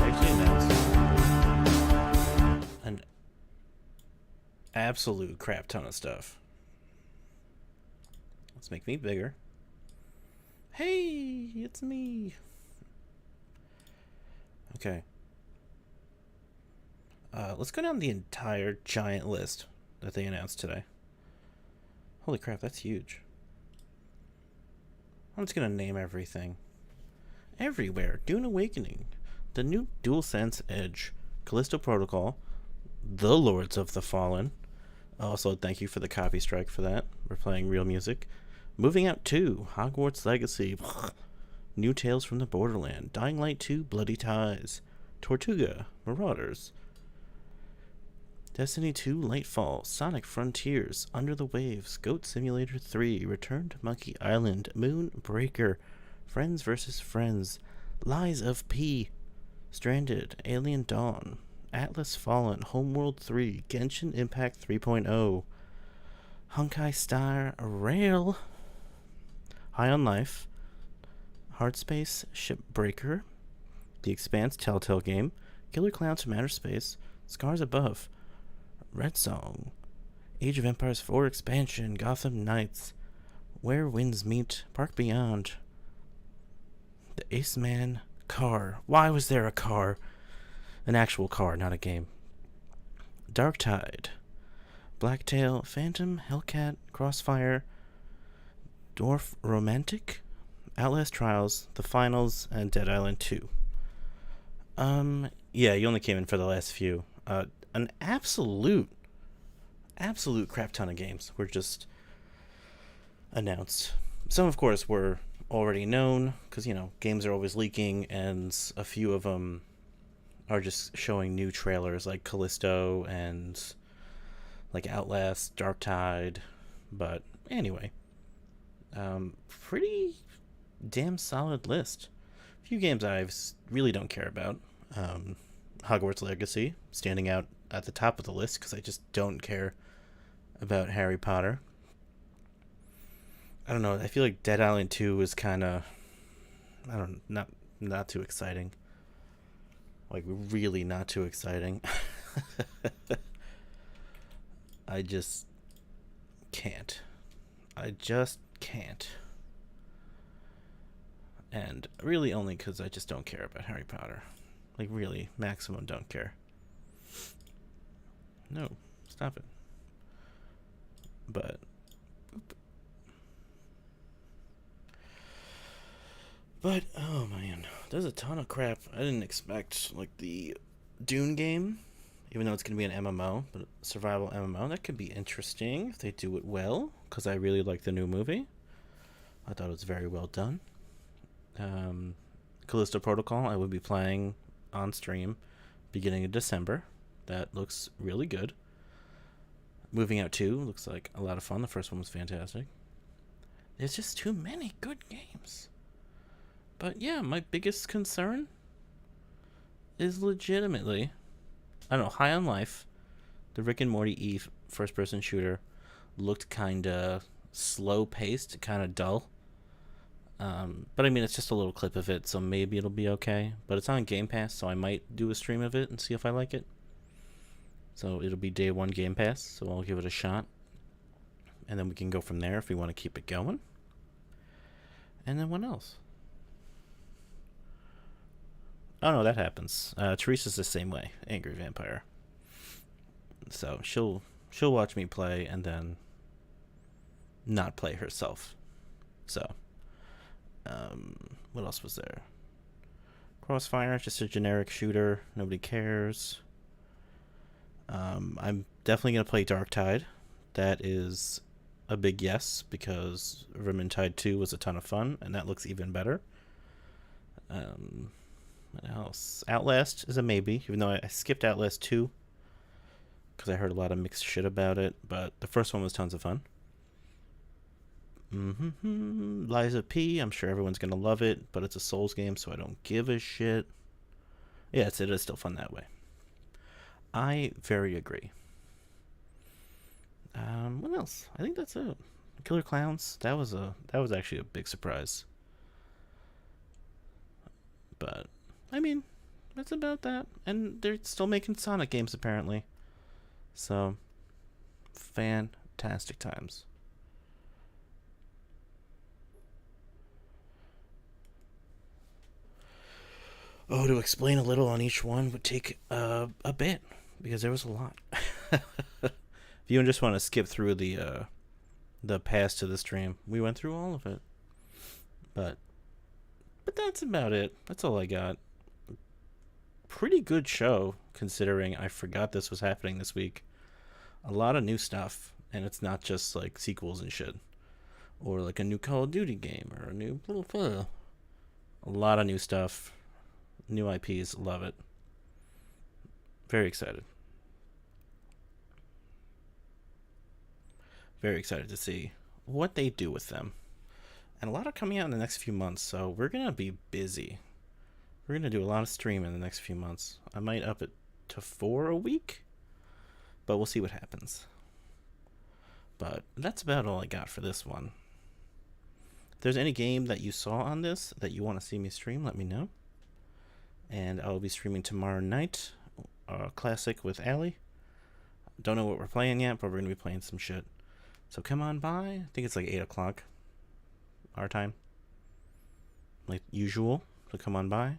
Actually announced an absolute crap ton of stuff. Let's make me bigger. Hey, it's me. Okay. Let's go down the entire giant list that they announced today. Holy crap, that's huge. I'm just gonna name everything. Everywhere. Dune Awakening. The new DualSense Edge. Callisto Protocol. The Lords of the Fallen. Also, thank you for the copy strike for that. We're playing real music. Moving Out 2. Hogwarts Legacy. New Tales from the Borderland. Dying Light 2. Bloody Ties. Tortuga. Marauders. Destiny 2 Lightfall, Sonic Frontiers, Under the Waves, Goat Simulator 3, Return to Monkey Island, Moon Breaker, Friends vs. Friends, Lies of P, Stranded, Alien Dawn, Atlas Fallen, Homeworld 3, Genshin Impact 3.0, Honkai Star Rail, High on Life, Hardspace Shipbreaker, The Expanse Telltale Game, Killer Clowns from Outer Space, Scars Above, Red Song, Age of Empires 4 Expansion, Gotham Knights, Where Winds Meet, Park Beyond, The Ace Man car. Why was there a car? An actual car, not a game. Dark Tide, Blacktail, Phantom, Hellcat, Crossfire, Dwarf Romantic, Outlast Trials, The Finals, and Dead Island 2. Yeah, you only came in for the last few. An absolute crap ton of games were just announced. Some, of course, were already known, because, you know, games are always leaking, and a few of them are just showing new trailers, like Callisto and, like, Outlast, Dark Tide. But, anyway. Pretty damn solid list. A few games I really don't care about. Hogwarts Legacy, standing out at the top of the list because I just don't care about Harry Potter. I don't know, I feel like Dead Island 2 is kind of, not too exciting. Like, really not too exciting. I just can't. I just can't. And really only because I just don't care about Harry Potter. Like, really, maximum don't care. No, stop it. But, oh man, there's a ton of crap. I didn't expect, like, the Dune game, even though it's going to be an MMO, but survival MMO, that could be interesting if they do it well, because I really like the new movie. I thought it was very well done. Callisto Protocol, I will be playing on stream beginning of December. That looks really good. Moving Out 2 looks like a lot of fun. The first one was fantastic. There's just too many good games. But yeah, my biggest concern is legitimately, I don't know, High on Life, the Rick and Morty Eve first-person shooter, looked kind of slow-paced, kind of dull. But I mean, it's just a little clip of it, so maybe it'll be okay. But it's on Game Pass, so I might do a stream of it and see if I like it. So it'll be day one Game Pass, so I'll give it a shot. And then we can go from there if we want to keep it going. And then what else? Oh no, that happens. Teresa's the same way, Angry Vampire. So she'll watch me play and then not play herself. So, what else was there? Crossfire, just a generic shooter. Nobody cares. I'm definitely going to play Dark Tide. That is a big yes, because Vermintide 2 was a ton of fun, and that looks even better. What else? Outlast is a maybe, even though I skipped Outlast 2, because I heard a lot of mixed shit about it, but the first one was tons of fun. Lies of P, I'm sure everyone's going to love it, but it's a Souls game, so I don't give a shit. Yes, it is still fun that way. I very agree. What else? I think that's it. Killer Clowns, that was actually a big surprise. But I mean, that's about that. And they're still making Sonic games apparently. So fantastic times. Oh, to explain a little on each one would take a bit, because there was a lot. If you just want to skip through the the pass to the stream. We went through all of it. But that's about it. That's all I got. Pretty good show, considering I forgot this was happening this week. A lot of new stuff, and it's not just like sequels and shit. Or like a new Call of Duty game, or a new... A lot of new stuff. New IPs. Love it. Very excited. Very excited to see what they do with them. And a lot are coming out in the next few months, so we're going to be busy. We're going to do a lot of stream in the next few months. I might up it to 4 a week, but we'll see what happens. But that's about all I got for this one. If there's any game that you saw on this that you want to see me stream, let me know. And I'll be streaming tomorrow night, Classic with Allie. Don't know what we're playing yet, but we're going to be playing some shit. So come on by. I think it's like 8 o'clock our time, like usual. So come on by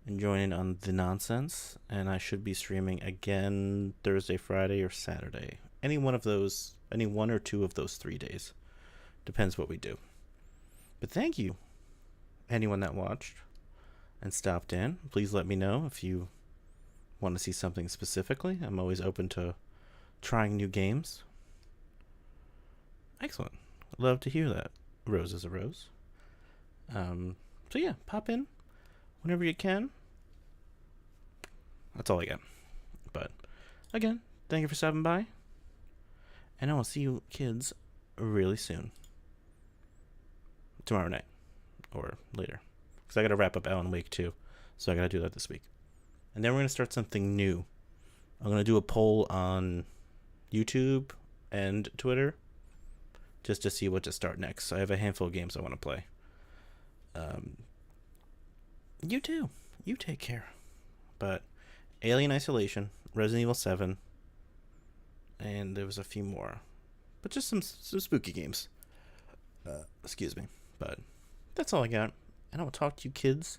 and join in on the nonsense. And I should be streaming again Thursday, Friday, or Saturday. Any one or two of those 3 days. Depends what we do. But thank you, anyone that watched and stopped in. Please let me know if you want to see something specifically. I'm always open to trying new games. Excellent. Love to hear that. Rose is a rose. So yeah, pop in whenever you can. That's all I got. But again, thank you for stopping by. And I will see you kids really soon. Tomorrow night. Or later. Because I got to wrap up Alan Wake too. So I got to do that this week. And then we're going to start something new. I'm going to do a poll on YouTube and Twitter. Just to see what to start next. So I have a handful of games I want to play. You too. You take care. But Alien Isolation, Resident Evil 7, and there was a few more. But just some spooky games. Excuse me. But that's all I got. And I will talk to you kids